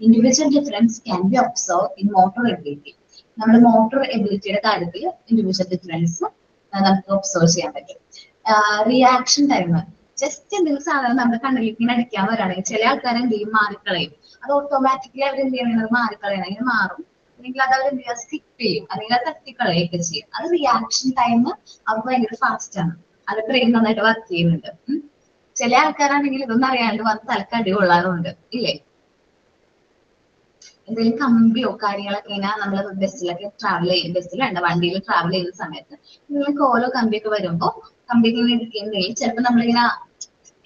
Individual difference can be observe in motor ability. നമ്മുടെ മോട്ടോർ എബിലിറ്റിയുടെ കാര്യത്തിൽ ഇൻഡിവിജ്വൽ ഡിഫറൻസ് നമുക്ക് ഒബ്സർവ് ചെയ്യാൻ പറ്റും. റിയാക്ഷൻ ടൈം, ജസ്റ്റ് എന്തെങ്കിലും സാധനം നമ്മുടെ കണ്ണിലേക്ക് ഇങ്ങനെ അടിക്കാൻ വരാണെങ്കിൽ ചില ആൾക്കാർ എന്ത് ചെയ്യും, മാറിക്കളയും. അത് ഓട്ടോമാറ്റിക്കലി അവർ എന്ത് ചെയ്യണം, മാറിക്കളയണം, ഇങ്ങനെ മാറും. അല്ലെങ്കിൽ അത് അവർ എന്ത് ചെയ്യുക, സ്കിപ്പ് ചെയ്യും, അല്ലെങ്കിൽ അത് തട്ടിക്കളയൊക്കെ ചെയ്യും. അത് റിയാക്ഷൻ ടൈം അവർക്ക് ഭയങ്കര ഫാസ്റ്റ് ആണ്. അത് ബ്രെയിൻ നന്നായിട്ട് വർക്ക് ചെയ്യുന്നുണ്ട്. ചില ആൾക്കാരാണെങ്കിൽ ഇതൊന്നും അറിയാണ്ട് വന്ന് തലക്കടി കൊള്ളാറുണ്ട് ഇല്ലേ. എന്തെങ്കിലും കമ്പിയോ കാര്യങ്ങളൊക്കെ ഇങ്ങനെ നമ്മൾ ബസ്സിലൊക്കെ ട്രാവൽ ചെയ്യും, ബസ്സിൽ വേണ്ട വണ്ടിയിൽ ട്രാവൽ ചെയ്യുന്ന സമയത്ത് നിങ്ങൾക്ക് ഓരോ കമ്പിയൊക്കെ വരുമ്പോൾ കമ്പിയൊക്കെ ഇങ്ങനെ എടുക്കുന്നുണ്ടെങ്കിൽ ചിലപ്പോൾ നമ്മളിങ്ങനെ,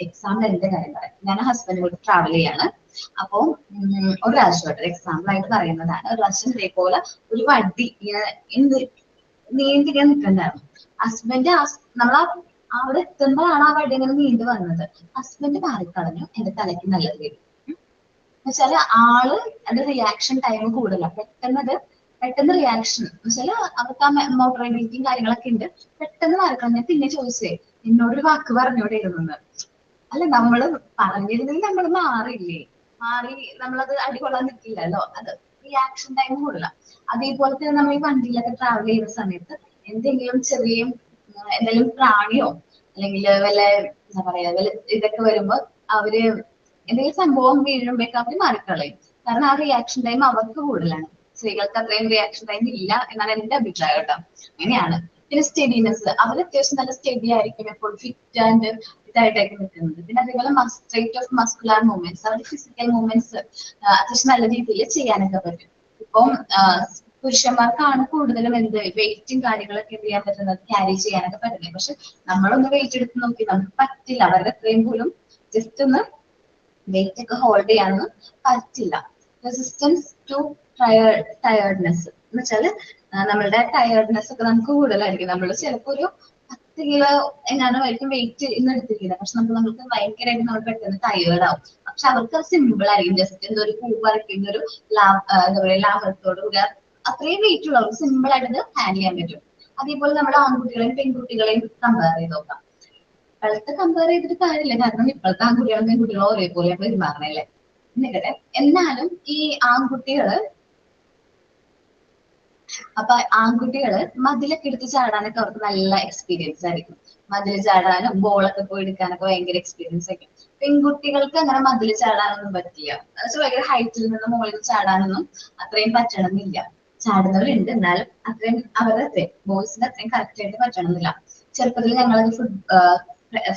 എക്സാമ്പിൾ എന്റെ കാര്യം പറയാം. ഞാൻ ഹസ്ബൻഡ് കൂടി ട്രാവൽ ചെയ്യാണ്. അപ്പോൾ ഒരു പ്രാവശ്യം എക്സാമ്പിൾ ആയിട്ട് പറയുന്നതാണ്, ഒരു പ്രാവശ്യം ഇതേപോലെ ഒരു വണ്ടി ഇങ്ങനെ നീണ്ടിങ്ങനെ നിൽക്കണ്ടായിരുന്നു. ഹസ്ബൻഡ് നമ്മൾ അവിടെ എത്തുമ്പോഴാണ് ആ വണ്ടി ഇങ്ങനെ നീണ്ടു വന്നത്. ഹസ്ബൻഡ് മാറിക്കളഞ്ഞു, എന്റെ തലയ്ക്ക് നല്ലത് വരും. എന്നുവെച്ചാല് ആള് അത് റിയാക്ഷൻ ടൈം കൂടുതല, പെട്ടെന്ന് റിയാക്ഷൻ എന്നുവെച്ചാല് അവർക്ക് ആ മോട്ടോർ എബിലിറ്റിയും കാര്യങ്ങളൊക്കെ ഉണ്ട്. പെട്ടെന്ന് മാറിക്കളഞ്ഞ പിന്നെ ചോദിച്ചേ എന്നോടൊരു വാക്ക് പറഞ്ഞോടെ ഇരുന്നത്. അല്ല, നമ്മള് പറഞ്ഞിരുന്നെങ്കിൽ നമ്മൾ മാറി നമ്മളത് അടികൊള്ളാൻ നിൽക്കില്ലല്ലോ. അത് റിയാക്ഷൻ ടൈം കൂടുതല. അതേപോലെ തന്നെ നമ്മൾ ഈ വണ്ടിയിലൊക്കെ ട്രാവൽ ചെയ്യുന്ന സമയത്ത് എന്തെങ്കിലും ചെറിയ എന്തെങ്കിലും പ്രാണിയോ അല്ലെങ്കിൽ വല്ല എന്താ പറയാ വല്ല ഇതൊക്കെ വരുമ്പോ അവര് എന്തെങ്കിലും സംഭവം വീഴുമ്പോഴേക്കും അവർ മാറിക്കളയും. കാരണം ആ റിയാക്ഷൻ ടൈം അവർക്ക് കൂടുതലാണ്. സ്ത്രീകൾക്ക് അത്രയും റിയാക്ഷൻ ടൈം ഇല്ല എന്നാണ് എന്റെ അഭിപ്രായം കേട്ടോ. അങ്ങനെയാണ്. പിന്നെ സ്റ്റഡിനെസ്, അവർ അത്യാവശ്യം നല്ല സ്റ്റഡി ആയിരിക്കും, എപ്പോഴും ഫിറ്റ് ആൻഡ് ഇതായിട്ടായിരിക്കും നിൽക്കുന്നത്. പിന്നെ അതേപോലെ റേറ്റ് ഓഫ് മസ്കുലാർ മൂവ്മെന്റ്സ്, അവരുടെ ഫിസിക്കൽ മൂവ്മെന്റ്സ് അത്യാവശ്യം നല്ല രീതിയിൽ ചെയ്യാനൊക്കെ പറ്റും. ഇപ്പം പുരുഷന്മാർക്കാണ് കൂടുതലും എന്ത് വെയിറ്റും കാര്യങ്ങളൊക്കെ എന്ത് ചെയ്യാൻ പറ്റുന്നത്, ക്യാരി ചെയ്യാനൊക്കെ പറ്റുന്നത്. പക്ഷെ നമ്മളൊന്ന് വെയിറ്റ് എടുത്ത് നോക്കി നമുക്ക് പറ്റില്ല. അവരുടെ അത്രയും പോലും ജസ്റ്റ് ഒന്ന് വെയിറ്റ് ഒക്കെ ഹോൾഡ് ചെയ്യാനൊന്നും പറ്റില്ല. റെസിസ്റ്റൻസ് ടു ടയർഡ്നെസ് എന്ന് വെച്ചാല് നമ്മളുടെ ടയർഡ്നെസ് ഒക്കെ നമുക്ക് കൂടുതലായിരിക്കും. നമ്മൾ ചിലപ്പോൾ ഒരു 10 കിലോ എങ്ങാനുമായിരിക്കും വെയിറ്റ് ഇന്ന് എടുത്തിരിക്കുന്നത്. പക്ഷെ നമുക്ക് ഭയങ്കരമായിട്ട് നമ്മൾ പെട്ടെന്ന് ടയേർഡ് ആവും. പക്ഷെ അവർക്ക് അത് സിമ്പിൾ ആയിരിക്കും. ജസ്റ്റ് എന്തോ ഒരു പൂ പറിക്കുന്ന ഒരു എന്താ പറയുക ലാഭത്തോട് കൂടി അത്രയും വെയിറ്റ് ഉള്ളവർക്ക് സിമ്പിൾ ആയിട്ട് ഇത് ഹാൻഡിൽ ചെയ്യാൻ പറ്റും. അതേപോലെ നമ്മുടെ ആൺകുട്ടികളെയും പെൺകുട്ടികളെയും കമ്പയർ ചെയ്ത് നോക്കാം. ഇപ്പോഴത്തെ കമ്പയർ ചെയ്തിട്ട് കാര്യമില്ല, കാരണം ഇപ്പോഴത്തെ ആൺകുട്ടികളും പെൺകുട്ടികളും ഒരേപോലെ പെരുമാറണല്ലേ. നിൽക്കട്ടെ. എന്നാലും ഈ ആൺകുട്ടികള് അപ്പൊ ആൺകുട്ടികള് മതിലൊക്കെ എടുത്ത് ചാടാനൊക്കെ അവർക്ക് നല്ല എക്സ്പീരിയൻസ് ആയിരിക്കും. മതിൽ ചാടാനും ബോളൊക്കെ പോയി എടുക്കാനൊക്കെ ഭയങ്കര എക്സ്പീരിയൻസ് ആയിരിക്കും. പെൺകുട്ടികൾക്ക് അങ്ങനെ മതിൽ ചാടാനൊന്നും പറ്റില്ല. എന്നുവെച്ചാൽ ഭയങ്കര ഹൈറ്റിൽ നിന്ന് മുകളിൽ ചാടാനൊന്നും അത്രയും പറ്റണമെന്നില്ല. ചാടുന്നവരുണ്ട്, എന്നാലും അത്രയും അവരുടെ അത്രയും ബോയ്സിന് അത്രയും കറക്റ്റ് ആയിട്ട് പറ്റണമെന്നില്ല. ചെറുപ്പത്തിൽ ഞങ്ങളൊക്കെ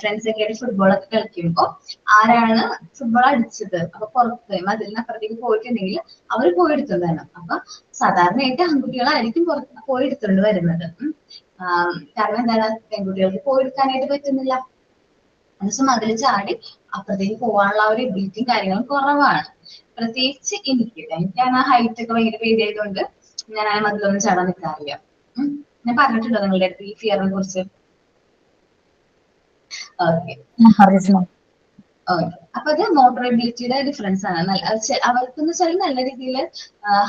ഫ്രണ്ട്സ് ഒക്കെ ആയിട്ട് ഫുട്ബോളൊക്കെ കളിക്കുമ്പോൾ ആരാണ് ഫുട്ബോൾ അടിച്ചത് അപ്പൊ പുറത്ത് മതിലിനപ്പുറത്തേക്ക് പോയിട്ടുണ്ടെങ്കിൽ അവർ പോയി എടുത്തോണ്ട് വരണം. അപ്പൊ സാധാരണയായിട്ട് ആൺകുട്ടികളായിരിക്കും പുറത്ത് പോയി എടുത്തോണ്ട് വരുന്നത്. കാരണം എന്താണ്, പെൺകുട്ടികൾക്ക് പോയി എടുക്കാനായിട്ട് പറ്റുന്നില്ല. എന്നുവെച്ചാൽ മതിൽ ചാടി അപ്പുറത്തേക്ക് പോകാനുള്ള ഒരു എബിലിറ്റിയും കാര്യങ്ങളും കുറവാണ്. പ്രത്യേകിച്ച് എനിക്കാണ് ആ ഹൈറ്റ് ഒക്കെ ഭയങ്കര പേടിയായതുകൊണ്ട് ഞാൻ ആ മതിലൊന്നും ചാടാൻ നിൽക്കാറില്ല. ഞാൻ പറഞ്ഞിട്ടുണ്ടോ നിങ്ങളുടെ അടുത്ത് ഈ ഫിയറിനെ കുറിച്ച്? Okay okay. അപ്പൊ അത് മോട്ടോർ എബിലിറ്റിയുടെ ഡിഫറൻസ് ആണ്. അവർക്കെന്ന് വെച്ചാൽ നല്ല രീതിയിൽ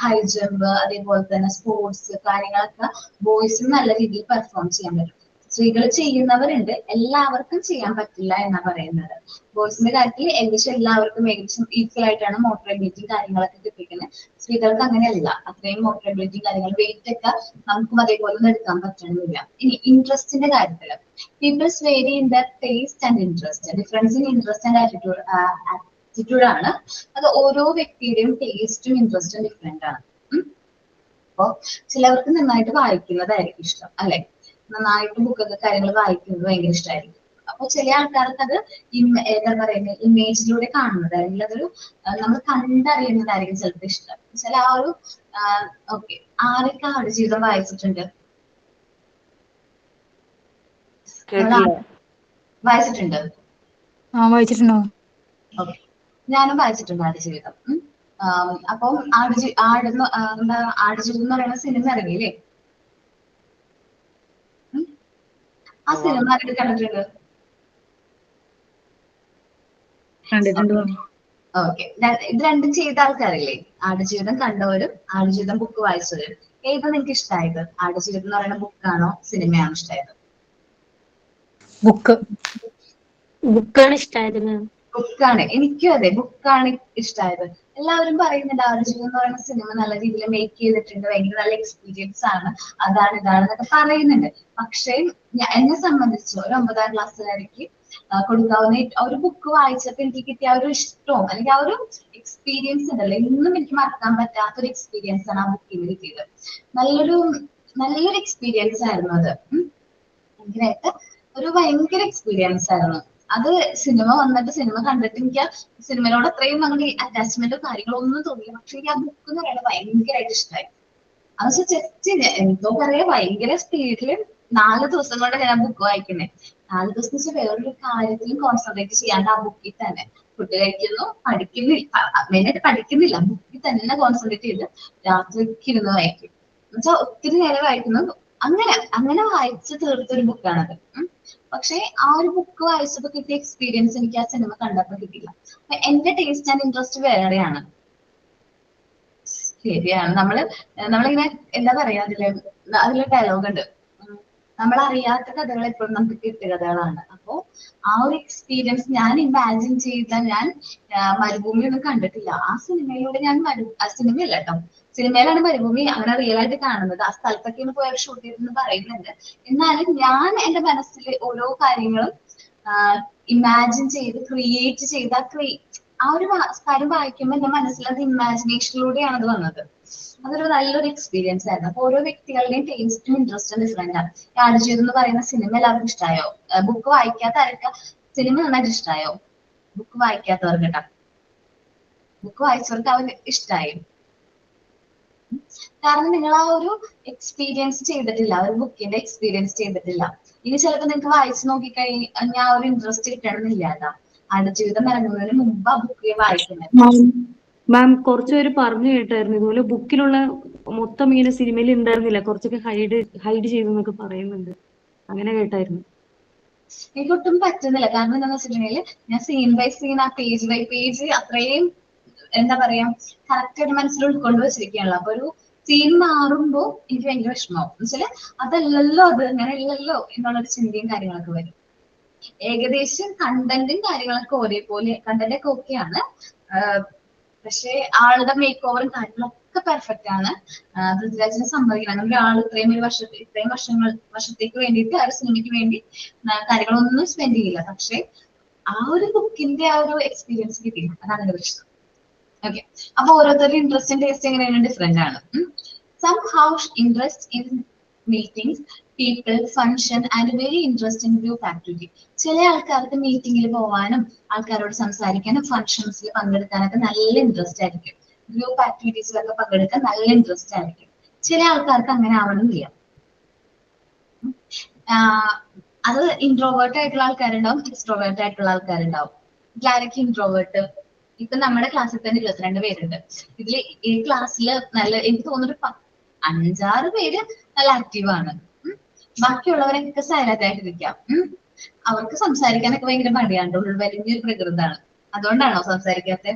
ഹൈ ജമ്പ് അതേപോലെ തന്നെ സ്പോർട്സ് കാര്യങ്ങളൊക്കെ ബോയ്സിന് നല്ല രീതിയിൽ പെർഫോം ചെയ്യാൻ പറ്റും. സ്ത്രീകൾ ചെയ്യുന്നവരുണ്ട്, എല്ലാവർക്കും ചെയ്യാൻ പറ്റില്ല എന്നാ പറയുന്നത്. ബോയ്സിന്റെ കാര്യത്തിൽ ഏകദേശം എല്ലാവർക്കും ഏകദേശം ഈക്വൽ ആയിട്ടാണ് മോട്ടോർ എബിലിറ്റി കാര്യങ്ങളൊക്കെ കിട്ടിക്കുന്നത്. സ്ത്രീകൾക്ക് അങ്ങനെയല്ല, അത്രയും മോട്ടോർ എബിലിറ്റി കാര്യങ്ങൾ വെയിറ്റ് ഒക്കെ നമുക്കും അതേപോലെ ഒന്നും എടുക്കാൻ പറ്റണമെന്നില്ല. ഇനി ഇൻട്രസ്റ്റിന്റെ കാര്യത്തില് peoples vary in their taste and interest. Difference in interest and attitude ആണ്. അത് ഓരോ വ്യക്തിയുടെയും ടേസ്റ്റും ഇൻട്രസ്റ്റും ഡിഫറെന്റ് ആണ്. അപ്പൊ ചിലവർക്ക് നന്നായിട്ട് വായിക്കുന്നതായിരിക്കും ഇഷ്ടം, അല്ലെ? നന്നായിട്ട് ബുക്കൊക്കെ കാര്യങ്ങൾ വായിക്കുന്നത് ഭയങ്കര ഇഷ്ടമായിരിക്കും. അപ്പൊ ചില ആൾക്കാർക്ക് അത് എന്താ പറയുന്നത് ഇമേജിലൂടെ കാണുന്നത്, അല്ലെങ്കിൽ അതൊരു നമ്മൾ കണ്ടറിയുന്നതായിരിക്കും ചിലപ്പോൾ ഇഷ്ടം. ചില ആ ഒരു ഓക്കെ. ആരൊക്കെ ആടുജീവിതം വായിച്ചിട്ടുണ്ട്? വായിച്ചിട്ടുണ്ട്?
വായിച്ചിട്ടുണ്ടോ?
ഓക്കെ, ഞാനും വായിച്ചിട്ടുണ്ട് ആടുജീവിതം. അപ്പം ആടുജീവിതം എന്ന് പറയുന്ന സിനിമ ഇറങ്ങിയില്ലേ? ആ സിനിമ ആരൊക്കെ കണ്ടിട്ടുണ്ട്? ഓക്കെ. ഇത് രണ്ടും ചെയ്ത ആൾക്കാരില്ലേ? ആടുജീവിതം കണ്ടവരും ആടുജീവിതം ബുക്ക് വായിച്ചവരും. ഏത് നിങ്ങൾക്ക് ഇഷ്ടമായത്? ആടുജീവിതം എന്ന് പറയുന്ന ബുക്കാണോ സിനിമയാണോ ഇഷ്ടമായത്?
ബുക്കാണ് ഇഷ്ടമായത്.
ബുക്കാണ്. എനിക്കും അതെ, ബുക്കാണ് ഇഷ്ടമായത്. എല്ലാവരും പറയുന്നുണ്ട് ആടുജീവിതം എന്ന് പറയുന്ന സിനിമ നല്ല രീതിയിൽ മേക്ക് ചെയ്തിട്ടുണ്ട്, ഭയങ്കര നല്ല എക്സ്പീരിയൻസ് ആണ്, അതാണ് ഇതാണെന്നൊക്കെ പറയുന്നുണ്ട്. പക്ഷേ എന്നെ സംബന്ധിച്ച് ഒരു 9ാം ക്ലാസ്സുകാരിക്ക് കൊടുക്കാവുന്ന ഒരു ബുക്ക് വായിച്ചപ്പോൾ എനിക്ക് കിട്ടിയ ആ ഒരു ഇഷ്ടവും അല്ലെങ്കിൽ ആ ഒരു എക്സ്പീരിയൻസ് ഉണ്ടല്ലോ, ഇന്നും എനിക്ക് മറക്കാൻ പറ്റാത്തൊരു എക്സ്പീരിയൻസ് ആണ് ആ ബുക്കിൽ കിട്ടിയത്. നല്ലൊരു എക്സ്പീരിയൻസ് ആയിരുന്നു അത്. ഭയങ്കരമായിട്ട് ഒരു ഭയങ്കര എക്സ്പീരിയൻസ് ആയിരുന്നു അത്. സിനിമ വന്നിട്ട് സിനിമ കണ്ടിട്ട് എനിക്ക് സിനിമയോട് അത്രയും അങ്ങനെ അറ്റാച്ച്മെന്റോ കാര്യങ്ങളോ ഒന്നും തോന്നിയില്ല. പക്ഷെ എനിക്ക് ആ ബുക്ക് എന്ന് പറയുന്നത് ഭയങ്കരമായിട്ട് ഇഷ്ടമായി. അത് ജസ്റ്റ് എന്തോ പറയാ ഭയങ്കര സ്പീഡില് 4 ദിവസം കൊണ്ട് ഞാൻ ബുക്ക് വായിക്കുന്നേ. 4 ദിവസം വെച്ചാൽ വേറൊരു കാര്യത്തിലും കോൺസെൻട്രേറ്റ് ചെയ്യാണ്ട് ആ ബുക്കിൽ തന്നെ ഫുഡ് കഴിക്കുന്നു, പഠിക്കുന്നില്ല, മെയിനായിട്ട് പഠിക്കുന്നില്ല, ബുക്കിൽ തന്നെ കോൺസെൻട്രേറ്റ് ചെയ്ത് രാത്രിക്ക് ഇരുന്ന് വായിക്കും. എന്നുവെച്ചാൽ ഒത്തിരി നേരം വായിക്കുന്നു. അങ്ങനെ വായിച്ച് തീർത്തൊരു ബുക്കാണത്. പക്ഷെ ആ ഒരു ബുക്ക് വായിച്ചപ്പോ കിട്ടിയ എക്സ്പീരിയൻസ് എനിക്ക് ആ സിനിമ കണ്ടപ്പോ കിട്ടില്ല. അപ്പൊ എന്റെ ടേസ്റ്റ് ആൻഡ് ഇൻട്രസ്റ്റ് വേറെയാണ്. ശരിയാണ്. നമ്മളിങ്ങനെ എന്താ പറയാ, അതിലെ ഡയലോഗ് ഉണ്ട്, നമ്മൾ അറിയാത്ത കഥകൾ എപ്പോഴും നമുക്ക് കെട്ടുകഥകളാണ്. അപ്പോ ആ ഒരു എക്സ്പീരിയൻസ് ഞാൻ ഇമാജിൻ ചെയ്ത, ഞാൻ മരുഭൂമി ഒന്നും കണ്ടിട്ടില്ല. ആ സിനിമയിലൂടെ ഞാൻ സിനിമയല്ല കേട്ടോ, സിനിമയിലാണ് മരുഭൂമി അങ്ങനെ റിയൽ ആയിട്ട് കാണുന്നത്. ആ സ്ഥലത്തൊക്കെയാണ് പോയി ഷൂട്ട് ചെയ്തെന്ന് പറയുന്നുണ്ട്. എന്നാലും ഞാൻ എന്റെ മനസ്സിൽ ഓരോ കാര്യങ്ങളും ഇമാജിൻ ചെയ്ത് ക്രിയേറ്റ് ചെയ്ത ആ ഒരു കാര്യം വായിക്കുമ്പോൾ എന്റെ മനസ്സിൽ അത് ഇമാജിനേഷനിലൂടെയാണ് അത് വന്നത്. അതൊരു നല്ലൊരു എക്സ്പീരിയൻസ് ആയിരുന്നു. അപ്പൊ ഓരോ വ്യക്തികളുടെയും ടേസ്റ്റും ഇൻട്രസ്റ്റും ഡിഫറെന്റ് ആണ്. ആടുജീവിതം എന്ന് പറയുന്ന സിനിമ എല്ലാവർക്കും ഇഷ്ടമായോ? ബുക്ക് വായിക്കാത്ത ആരൊക്കെ സിനിമ നന്നായിട്ട് ഇഷ്ടമായോ? ബുക്ക് വായിക്കാത്തവർക്ക് കേട്ടോ, ബുക്ക് വായിച്ചവർക്ക് അവർ ഇഷ്ടമായി. കാരണം നിങ്ങൾ ആ ഒരു എക്സ്പീരിയൻസ് ചെയ്തിട്ടില്ല, ഒരു ബുക്കിന്റെ എക്സ്പീരിയൻസ് ചെയ്തിട്ടില്ല. ഇനി ചിലപ്പോൾ നിങ്ങൾക്ക് വായിച്ചു നോക്കിക്കഴിഞ്ഞാൽ ആ ഒരു ഇൻട്രസ്റ്റ് കിട്ടണമെന്നില്ല കേട്ടോ. ആടുജീവിതം ഇറങ്ങുന്നതിന് മുമ്പ് ആ ബുക്ക് വായിക്കുന്നത്.
മാം കുറച്ചുപേര് പറഞ്ഞു കേട്ടായിരുന്നു ഇതുപോലെ ബുക്കിലുള്ള മൊത്തം ഇങ്ങനെ സിനിമയിൽ ഉണ്ടായിരുന്നില്ല, കുറച്ചൊക്കെ ഹൈഡ് ചെയ്തെന്നൊക്കെ പറയുന്നുണ്ട്. അങ്ങനെ കേട്ടായിരുന്നു.
എനിക്ക് ഒട്ടും പറ്റുന്നില്ല. കാരണം എന്താണെന്ന് വെച്ചിട്ടുണ്ടെങ്കിൽ ഞാൻ സീൻ ബൈ സീൻ ആ പേജ് ബൈ പേജ് അത്രയും എന്താ പറയാ കറക്റ്റ് ആയിട്ട് മനസ്സിൽ ഉൾക്കൊണ്ട് വെച്ചിരിക്കുകയാണല്ലോ. അപ്പൊ ഒരു സീൻ മാറുമ്പോ എനിക്ക് ഭയങ്കര വിഷമാവും. എന്നുവെച്ചാല് അതല്ലല്ലോ, അത് അങ്ങനെ അല്ലല്ലോ എന്നുള്ളൊരു ചിന്തയും കാര്യങ്ങളൊക്കെ വരും. ഏകദേശം കണ്ടന്റും കാര്യങ്ങളൊക്കെ ഒരേപോലെ, കണ്ടന്റ് ഒക്കെ ഓക്കെയാണ്. പക്ഷെ ആളുടെ മേക്ക് ഓവറും കാര്യങ്ങളൊക്കെ പെർഫെക്റ്റ് ആണ്. പൃഥ്വിരാജിനെ സമ്മതിക്കണം. അങ്ങനെ ഒരാൾ ഇത്രയും വർഷത്തേക്ക് വേണ്ടിയിട്ട് ആ ഒരു സിനിമയ്ക്ക് വേണ്ടി കാര്യങ്ങളൊന്നും സ്പെൻഡ് ചെയ്യില്ല. പക്ഷെ ആ ഒരു ബുക്കിന്റെ ആ ഒരു എക്സ്പീരിയൻസ് കിട്ടി. അതാണ് എന്റെ പ്രശ്നം. ഓക്കെ, അപ്പൊ ഓരോരുത്തരുടെ ഇൻട്രസ്റ്റും ടേസ്റ്റ് എങ്ങനെയാണ് ഡിഫറെന്റ് ആണ്. Some house interest in meetings people function and very interest in group activity. ചില ആൾക്കാർക്ക് മീറ്റിംഗിൽ പോകാനും ആൾക്കാരോട് സംസാരിക്കാനും ഫംഗ്ഷൻസിൽ പങ്കെടുക്കാനൊക്കെ നല്ല ഇൻട്രസ്റ്റ് ആയിരിക്കും. ഗ്രൂപ്പ് ആക്ടിവിറ്റീസിലൊക്കെ പങ്കെടുക്കാൻ നല്ല ഇൻട്രസ്റ്റ് ആയിരിക്കും. ചില ആൾക്കാർക്ക് അങ്ങനെ ആവണമെന്നില്ല. അത് ഇൻട്രോവേർട്ട് ആയിട്ടുള്ള ആൾക്കാരുണ്ടാവും, എക്സ്ട്രോവേർട്ട് ആയിട്ടുള്ള ആൾക്കാരുണ്ടാവും. ആരൊക്കെ ഇൻട്രോവേർട്ട്? ഇപ്പൊ നമ്മുടെ ക്ലാസ്സിൽ തന്നെ 22 പേരുണ്ട്. ഇതിൽ ഈ ക്ലാസ്സിൽ നല്ല എനിക്ക് തോന്നുന്നൊരു 5-6 പേര് നല്ല ആക്റ്റീവാണ്. ബാക്കിയുള്ളവരൊക്കെ സൈലന്റ് ആയിട്ടിരിക്കാം. അവർക്ക് സംസാരിക്കാനൊക്കെ ഭയങ്കര മടിയാണ്, വലിയൊരു പ്രകൃതാണ്. അതുകൊണ്ടാണോ സംസാരിക്കാത്തത്?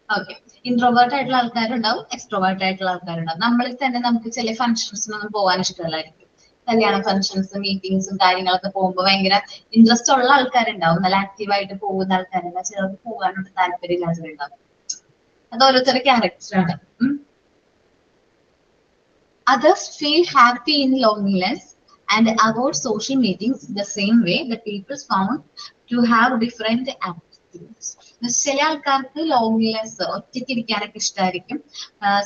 ഓക്കെ, ഇൻട്രോവേർട്ട് ആയിട്ടുള്ള ആൾക്കാരുണ്ടാവും, എക്സ്ട്രോവേർട്ട് ആയിട്ടുള്ള ആൾക്കാരുണ്ടാവും. നമ്മളിൽ തന്നെ നമുക്ക് ചില ഫംഗ്ഷൻസിനൊന്നും പോകാൻ ഇഷ്ടമല്ലായിരിക്കും. കല്യാണ ഫംഗ്ഷൻസ് മീറ്റിംഗ്സും കാര്യങ്ങളൊക്കെ പോകുമ്പോൾ ഭയങ്കര ഇൻട്രസ്റ്റ് ഉള്ള ആൾക്കാരുണ്ടാവും, നല്ല ആക്റ്റീവായിട്ട് പോകുന്ന ആൾക്കാരുണ്ടാവും. ചിലർക്ക് പോകാനോട് താല്പര്യമില്ലാത്തവരുണ്ടാവും. അത് ഓരോരുത്തരുടെ ക്യാരക്ടറാണ്. Others feel happy in loneliness and avoid social meetings the same way that people found to have different attitudes. ചില ആൾക്കാർക്ക് ലോൺലിനെസ്, ഒറ്റയ്ക്ക് ഇരിക്കാനൊക്കെ ഇഷ്ടമായിരിക്കും,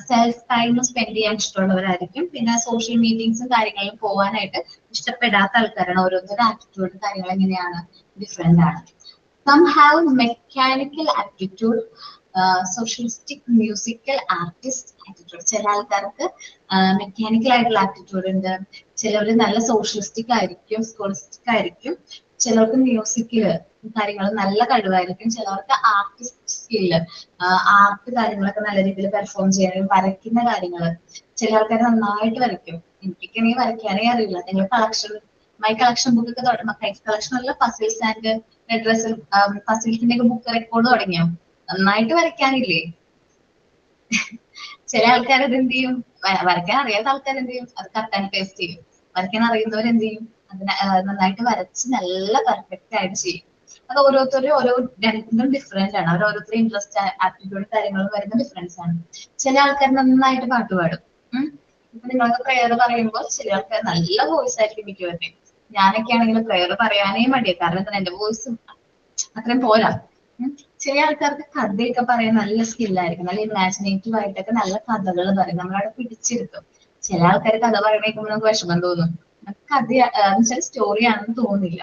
സെൽഫ് ടൈം സ്പെൻഡ് ചെയ്യാൻ ഇഷ്ടമുള്ളവരായിരിക്കും. പിന്നെ സോഷ്യൽ മീറ്റിംഗ്സും കാര്യങ്ങളിലും പോകാനായിട്ട് ഇഷ്ടപ്പെടാത്ത ആൾക്കാരാണ്. ഓരോരുത്തരുടെ ആറ്റിറ്റ്യൂഡ് കാര്യങ്ങൾ എങ്ങനെയാണ്, ഡിഫറെന്റ് ആണ്. Some have mechanical aptitude, socialistic musical artist attitude. ചില ആൾക്കാർക്ക് മെക്കാനിക്കൽ ആയിട്ടുള്ള ആറ്റിറ്റ്യൂഡ് ഉണ്ട്. ചിലർ നല്ല സോഷ്യലിസ്റ്റിക് ആയിരിക്കും, സ്കോളിസ്റ്റിക് ആയിരിക്കും. ചിലർക്ക് മ്യൂസിക്കില് കാര്യങ്ങൾ നല്ല കഴിവായിരിക്കും. ചിലർക്ക് ആർട്ടിസ്റ്റ് സ്കില്ല്, ആർട്ട് കാര്യങ്ങളൊക്കെ നല്ല രീതിയിൽ പെർഫോം ചെയ്യാനും വരയ്ക്കുന്ന കാര്യങ്ങൾ. ചില ആൾക്കാർ നന്നായിട്ട് വരയ്ക്കും. എനിക്കൊക്കെയാണെങ്കിൽ വരയ്ക്കാനേ അറിയില്ല. നിങ്ങൾ മൈ കളക്ഷൻ ബുക്ക് ഒക്കെ മൈ കളക്ഷൻ അല്ല, പസിൽസ് ആൻഡ് പസിൽസിന്റെ ഒക്കെ ബുക്ക് റെക്കോർഡ് തുടങ്ങിയോ? നന്നായിട്ട് വരയ്ക്കാനില്ലേ? ചില ആൾക്കാർ ഇത് എന്ത് ചെയ്യും, വരയ്ക്കാൻ അറിയാത്ത ആൾക്കാർ എന്ത് ചെയ്യും, അത് കട്ട് ആൻഡ് പേസ്റ്റ് ചെയ്യും. വരയ്ക്കാൻ അറിയുന്നവർ എന്ത് ചെയ്യും, അതിനെ നന്നായിട്ട് വരച്ച് നല്ല പെർഫെക്റ്റ് ആയിട്ട് ചെയ്യും. അത് ഓരോരുത്തരും രണ്ടും ഡിഫറെന്റ് ആണ്. അവർ ഓരോരുത്തരും ഇൻട്രസ്റ്റ് ആപ്റ്റിറ്റ്യൂഡ് കാര്യങ്ങളും വരുന്ന ഡിഫറൻസ് ആണ്. ചില ആൾക്കാർ നന്നായിട്ട് പാട്ട് പാടും. ഇപ്പൊ നിങ്ങളൊക്കെ പ്രെയർ പറയുമ്പോൾ ചില ആൾക്കാർ നല്ല വോയിസ് ആയിരിക്കും മിക്കവരുടെയും. ഞാനൊക്കെ ആണെങ്കിൽ പ്രെയർ പറയാനേ മടിയാണ്. കാരണം എന്താ, എന്റെ വോയിസ് അത്രയും പോരാ. ചില ആൾക്കാർക്ക് കഥയൊക്കെ പറയാൻ നല്ല സ്കില്ലായിരിക്കും, നല്ല ഇമാജിനേറ്റീവ് ആയിട്ടൊക്കെ നല്ല കഥകൾ പറയും, നമ്മളവിടെ പിടിച്ചിരുത്തും. ചില ആൾക്കാർ കഥ പറയണേക്കുമ്പോൾ നമുക്ക് വിഷമം തോന്നും, കഥ വെച്ചാൽ സ്റ്റോറി ആണെന്ന് തോന്നില്ല.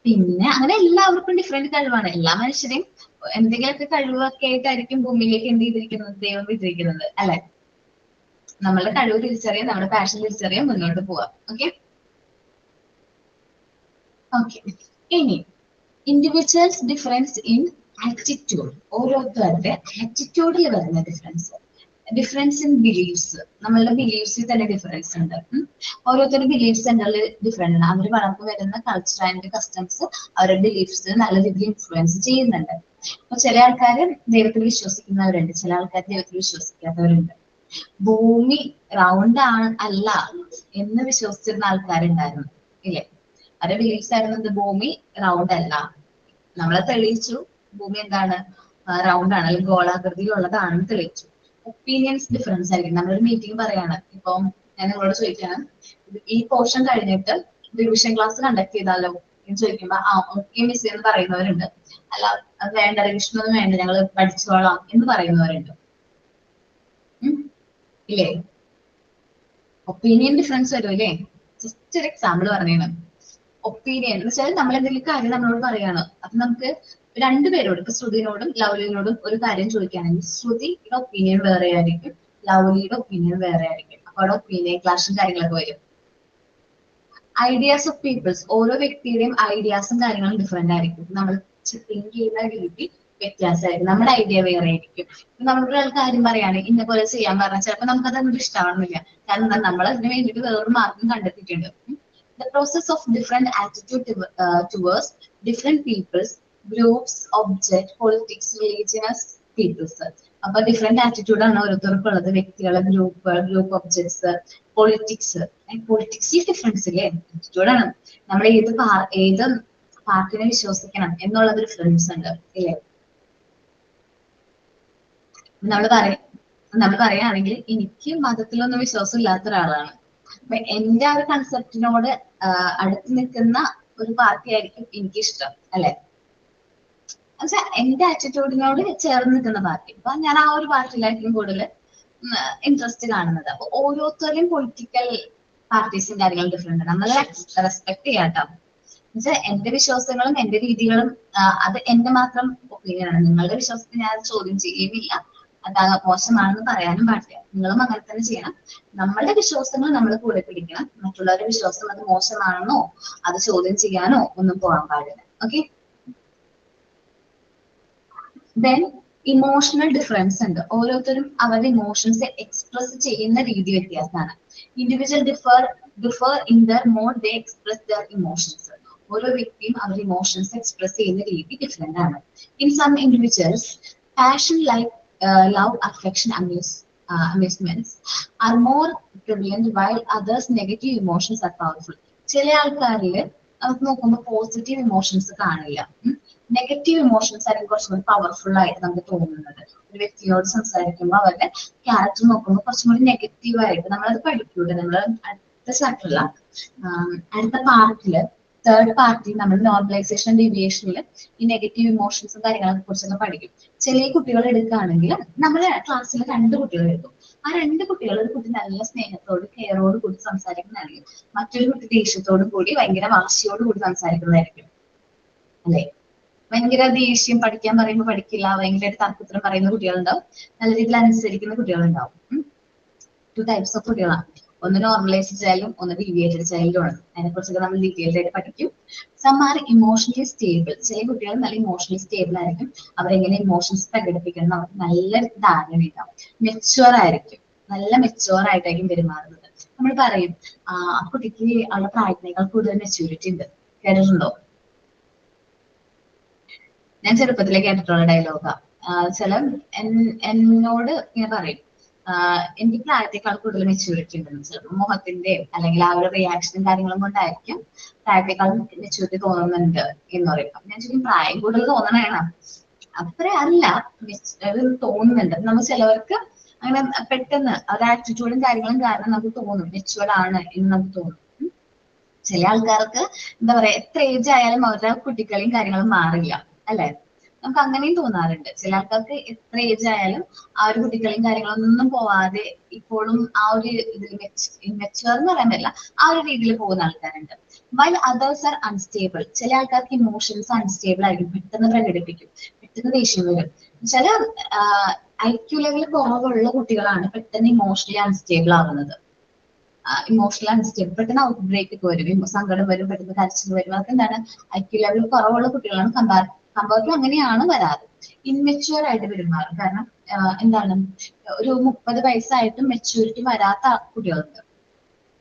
പിന്നെ അങ്ങനെ എല്ലാവർക്കും ഡിഫറെന്റ് കഴിവാണ്. എല്ലാ മനുഷ്യരെയും എന്തെങ്കിലുമൊക്കെ കഴിവൊക്കെ ആയിട്ടായിരിക്കും ഭൂമിയിലേക്ക് എന്ത് ചെയ്തിരിക്കുന്നത്, ദൈവം വിധിച്ചിരിക്കുന്നത്, അല്ലെ? നമ്മളുടെ കഴിവ് തിരിച്ചറിയാൻ, നമ്മുടെ പാഷൻ തിരിച്ചറിയാൻ മുന്നോട്ട് പോവാം. ഓക്കെ ഓക്കെ ഇനി ഇൻഡിവിജ്വൽസ് ഡിഫറൻസ് ഇൻ ആറ്റിറ്റ്യൂഡ്. ഓരോരുത്തരുടെ ആറ്റിറ്റ്യൂഡിൽ വരുന്ന ഡിഫറൻസ് ഇൻ ബിലീഫ്സ്. നമ്മളുടെ ബിലീഫ്സിൽ തന്നെ ഡിഫറൻസ് ഉണ്ട്. ഓരോരുത്തരുടെ ബിലീഫ് സെന്ററിൽ ഡിഫറെന്റ് ആണ്. അവർ വളർന്നു വരുന്ന കൾച്ചർ ആൻഡ് കസ്റ്റംസ് അവരുടെ ബിലീഫ്സ് നല്ല രീതിയിൽ ഇൻഫ്ലുവൻസ് ചെയ്യുന്നുണ്ട്. അപ്പൊ ചില ആൾക്കാർ ദൈവത്തിൽ വിശ്വസിക്കുന്നവരുണ്ട്, ചില ആൾക്കാർ ദൈവത്തിൽ വിശ്വസിക്കാത്തവരുണ്ട്. ഭൂമി റൗണ്ട് അല്ല എന്ന് വിശ്വസിച്ചിരുന്ന ആൾക്കാരുണ്ടായിരുന്നു, ഇല്ലേ? അവരുടെ ബിലീഫ്സ് ആയിരുന്നത് ഭൂമി റൗണ്ട് അല്ല. നമ്മളെ തെളിയിച്ചു ഭൂമി എന്താണ്, റൗണ്ട് ആണ്, അല്ലെങ്കിൽ ഗോളാകൃതിയിലുള്ളതാണെന്ന് തെളിയിച്ചു. ഒപ്പീനിയൻസ് ഡിഫറൻസ് ആയിരിക്കും. നമ്മളൊരു മീറ്റിംഗ് പറയാണ്, ഇപ്പം ഞാൻ നിങ്ങളോട് ചോദിക്കാണ്, ഈ പോർഷൻ കഴിഞ്ഞിട്ട് റിവിഷൻ ക്ലാസ് കണ്ടക്ട് ചെയ്താലോ എന്ന് ചോദിക്കുമ്പോ ഓക്കെ മിസ് എന്ന് പറയുന്നവരുണ്ട്. അല്ല അത് വേണ്ട, റിവിഷൻ ഒന്നും വേണ്ട, ഞങ്ങൾ പഠിച്ചോളാം എന്ന് പറയുന്നവരുണ്ട്, ഇല്ലേ? ഒപ്പീനിയൻ ഡിഫറൻസ് വരും അല്ലേ? ജസ്റ്റ് ഒരു എക്സാമ്പിൾ പറഞ്ഞാണ്. ഒപ്പീനിയൻ എന്ന് വെച്ചാൽ നമ്മൾ എന്തെങ്കിലും കാര്യം നമ്മളോട് പറയാണ്, അപ്പൊ നമുക്ക് രണ്ടുപേരോട്, ഇപ്പൊ ശ്രുതിനോടും ലൗലിനോടും ഒരു കാര്യം ചോദിക്കുകയാണെങ്കിൽ ശ്രുതിയുടെ ഒപ്പീനിയൻ വേറെ ആയിരിക്കും, ലൗലിയുടെ ഒപ്പീനിയൻ വേറെ ആയിരിക്കും. അപ്പൊ അവിടെ ഒപ്പീനിയൻ ക്ലാഷും കാര്യങ്ങളൊക്കെ വരും. Ideas of peoples. ഓരോ വ്യക്തിയുടെയും ഐഡിയാസും കാര്യങ്ങളും ഡിഫറെന്റ് ആയിരിക്കും. നമ്മൾ തിങ്ക് ചെയ്യുന്ന രീതി വ്യത്യാസമായിരിക്കും. നമ്മുടെ ഐഡിയ വേറെ ആയിരിക്കും. നമ്മളൊരു കാര്യം പറയാണ്, ഇന്ന പോലെ ചെയ്യാൻ പറഞ്ഞാൽ ചിലപ്പോൾ നമുക്കത് അങ്ങോട്ട് ഇഷ്ടമാവുന്നില്ല. കാരണം നമ്മൾ അതിന് വേണ്ടിയിട്ട് വേറൊരു മാർഗം കണ്ടെത്തിയിട്ടുണ്ട്. The process of different attitude towards different peoples, groups, object, politics, religious peoples. അപ്പൊ ഡിഫറെന്റ് ആറ്റിറ്റ്യൂഡ് ആണ് ഓരോരുത്തർക്കും ഉള്ളത്. വ്യക്തികളെ, ഗ്രൂപ്പ് ഒബ്ജക്ട്സ്, പൊളിറ്റിക്സിൽ ഡിഫറൻസ് ഇല്ലേ? ആറ്റിറ്റ്യൂഡാണ്. നമ്മൾ ഏത് പാർട്ടിനെ വിശ്വസിക്കണം എന്നുള്ളതൊരു ഡിഫറൻസ് ഉണ്ട് ഇല്ലേ? നമ്മൾ പറയുകയാണെങ്കിൽ എനിക്ക് മതത്തിലൊന്നും വിശ്വാസം ഇല്ലാത്ത ഒരാളാണ്. അപ്പൊ എന്റെ ആ ഒരു കൺസെപ്റ്റിനോട് അടുത്ത് നിൽക്കുന്ന ഒരു പാർട്ടി ആയിരിക്കും എനിക്കിഷ്ടം, അല്ലെ? എന്നുവെച്ചാൽ എന്റെ ആറ്റിറ്റ്യൂഡിനോട് ചേർന്ന് നിൽക്കുന്ന പാർട്ടി. അപ്പൊ ഞാൻ ആ ഒരു പാർട്ടിയിലായിരിക്കും കൂടുതൽ ഇൻട്രസ്റ്റ് കാണുന്നത്. അപ്പൊ ഓരോരുത്തരും പൊളിറ്റിക്കൽ പാർട്ടീസും കാര്യങ്ങളും ഡിഫറെന്റ് ആണ്. നമ്മൾ റെസ്പെക്ട് ചെയ്യാട്ടോ. എന്നുവെച്ചാൽ എന്റെ വിശ്വാസങ്ങളും എന്റെ രീതികളും അത് എന്റെ മാത്രം ഒപ്പീനിയൻ ആണ്. നിങ്ങളുടെ വിശ്വാസത്തെ ഞാൻ ചോദ്യം ചെയ്യുകയില്ല, അത് മോശമാണെന്ന് പറയാനും പാടില്ല. നിങ്ങളും അങ്ങനെ തന്നെ ചെയ്യണം. നമ്മളുടെ വിശ്വാസങ്ങൾ നമ്മൾ കൂടെ പിടിക്കണം. മറ്റുള്ളവരുടെ വിശ്വാസം അത് മോശമാണെന്നോ അത് ചോദ്യം ചെയ്യാനോ ഒന്നും പോകാൻ പാടില്ല. ഓക്കെ, ദെൻ ഇമോഷണൽ ഡിഫറൻസ് ഉണ്ട്. ഓരോരുത്തരും അവരുടെ ഇമോഷൻസ് എക്സ്പ്രസ് ചെയ്യുന്ന രീതി വ്യത്യാസമാണ്. Individual differ in their mode they express their emotions. ഓരോ വ്യക്തിയും അവരുടെ ഇമോഷൻസ് എക്സ്പ്രസ് ചെയ്യുന്ന രീതി ഡിഫറെന്റ് ആണ്. In some individuals passion like love, affection, amusements are more prevalent, while others negative emotions are powerful. ചില ആൾക്കാരിൽ നമുക്ക് നോക്കുമ്പോൾ പോസിറ്റീവ് ഇമോഷൻസ് കാണില്ല, നെഗറ്റീവ് ഇമോഷൻസ് ആയിരിക്കും കുറച്ചും കൂടി പവർഫുൾ ആയിട്ട് നമുക്ക് തോന്നുന്നത്. ഒരു വ്യക്തിയോട് സംസാരിക്കുമ്പോൾ അവരുടെ ക്യാരക്ടർ നോക്കുമ്പോൾ കുറച്ചും കൂടി നെഗറ്റീവ് ആയിട്ട് നമ്മളത് പഠിക്കൂടെ. നമ്മൾ അടുത്ത ചാപ്റ്ററില അടുത്ത പാർട്ടില് തേർഡ് പാർട്ടി നമ്മൾ നോർമലൈസേഷൻ ഡീവിയേഷനിൽ ഈ നെഗറ്റീവ് ഇമോഷൻസും കാര്യങ്ങളെ കുറിച്ചൊക്കെ പഠിക്കും. ചില കുട്ടികൾ എടുക്കുകയാണെങ്കിൽ നമ്മളെ ക്ലാസ്സിൽ 2 കുട്ടികൾ എടുക്കും. ആ 2 കുട്ടികൾ, ഒരു കുട്ടി നല്ല സ്നേഹത്തോട് കെയറോട് കൂടി സംസാരിക്കുന്നതായിരിക്കും, മറ്റൊരു കുട്ടി ദേഷ്യത്തോടു കൂടി ഭയങ്കര വാശിയോട് കൂടി സംസാരിക്കുന്നതായിരിക്കും, അല്ലെ? ഭയങ്കര ദേഷ്യം, പഠിക്കാൻ പറയുമ്പോൾ പഠിക്കില്ല, ഭയങ്കര തർക്കത്തിന് പറയുന്ന കുട്ടികളുണ്ടാവും, നല്ല രീതിയിൽ അനുസരിക്കുന്ന കുട്ടികളുണ്ടാവും. 2 ടൈപ്സ് ഓഫ് കുട്ടികളാണ്. ഒന്ന് നോർമലൈസ്ഡ് ചൈൽഡും ഒന്ന് ഡീവിയേറ്റഡ് ചൈൽഡും ആണ്. അതിനെക്കുറിച്ചൊക്കെ നമ്മൾ ഡീറ്റെയിൽഡ് ആയിട്ട് പഠിക്കും. Some are emotionally stable. ചില കുട്ടികൾ നല്ല ഇമോഷണലി സ്റ്റേബിൾ ആയിരിക്കും. അവരെങ്ങനെ ഇമോഷൻസ് പ്രകടിപ്പിക്കണം അവർക്ക് നല്ല ധാരണ ഉണ്ടാവും. മെച്ചുവർ ആയിരിക്കും, നല്ല മെച്ചുവർ ആയിട്ടായിരിക്കും പെരുമാറുന്നത്. നമ്മൾ പറയും ആ കുട്ടിക്ക് ഉള്ള പ്രായത്തിനേക്കാൾ കൂടുതൽ മെച്യൂരിറ്റി ഉണ്ട്. കേട്ടിട്ടുണ്ടോ? ഞാൻ ചെറുപ്പത്തിലേ കേട്ടിട്ടുള്ള ഡയലോഗാ. എന്നോട് ഞാൻ പറയും എനിക്ക് പ്രായത്തെക്കാൾ കൂടുതൽ മെച്യൂരിറ്റി ഉണ്ടെന്ന്. ചിലപ്പോൾ മുഖത്തിന്റെ അല്ലെങ്കിൽ ആ ഒരു റിയാക്ഷനും കാര്യങ്ങളും കൊണ്ടായിരിക്കും പ്രായത്തെക്കാൾ മെച്യൂരിറ്റി തോന്നുന്നുണ്ട് എന്ന് പറയും. അപ്പൊ ഞാൻ ശരിക്കും പ്രായം കൂടുതൽ തോന്നണേണ? അത്ര അല്ല, തോന്നുന്നുണ്ട്. നമുക്ക് ചിലവർക്ക് അങ്ങനെ പെട്ടെന്ന് ഒരു ആറ്റിറ്റ്യൂഡും കാര്യങ്ങളും കാരണം നമുക്ക് തോന്നും മെച്യൂർഡ് ആണ് എന്ന് നമുക്ക് തോന്നും. ചില ആൾക്കാർക്ക് എന്താ പറയാ, എത്ര ഏജ് ആയാലും അവരുടെ കുട്ടിക്കളിയും കാര്യങ്ങളും മാറില്ല, അല്ലെ? നമുക്ക് അങ്ങനെയും തോന്നാറുണ്ട്. ചില ആൾക്കാർക്ക് എത്ര ഏജ് ആയാലും ആ ഒരു കുട്ടിക്കളിയും കാര്യങ്ങളൊന്നും പോവാതെ ഇപ്പോഴും ആ ഒരു ഇതിൽ മെച്ചുവർ എന്ന് പറയാൻ പറ്റില്ല, ആ ഒരു രീതിയിൽ പോകുന്ന ആൾക്കാരുണ്ട്. While others are unstable. ചില ആൾക്കാർക്ക് ഇമോഷൻസ് അൺസ്റ്റേബിൾ ആയിരിക്കും, പെട്ടെന്ന് പ്രകടിപ്പിക്കും, പെട്ടെന്ന് ദേഷ്യം വരും. ചില IQ ലെവൽ കുറവുള്ള കുട്ടികളാണ് പെട്ടെന്ന് ഇമോഷണലി അൺസ്റ്റേബിൾ ആവുന്നത്. ഇമോഷണൽ അൺസ്റ്റേബിൾ, പെട്ടെന്ന് ഔട്ട് ബ്രേക്ക് ഒക്കെ വരും, സങ്കടം വരും, പെട്ടെന്ന് കരച്ചിൽ വരും. അതൊക്കെ എന്താണ്, IQ ലെവൽ കുറവുള്ള കുട്ടികളാണ്. കമ്പാർട്ട് അങ്ങനെയാണ് വരാറ്. ഇൻമെച്യൂർ ആയിട്ട് പെരുമാറും. കാരണം എന്താണ്, ഒരു 30 വയസ്സായിട്ടും മെച്യൂരിറ്റി വരാത്ത കുട്ടികളുണ്ട്.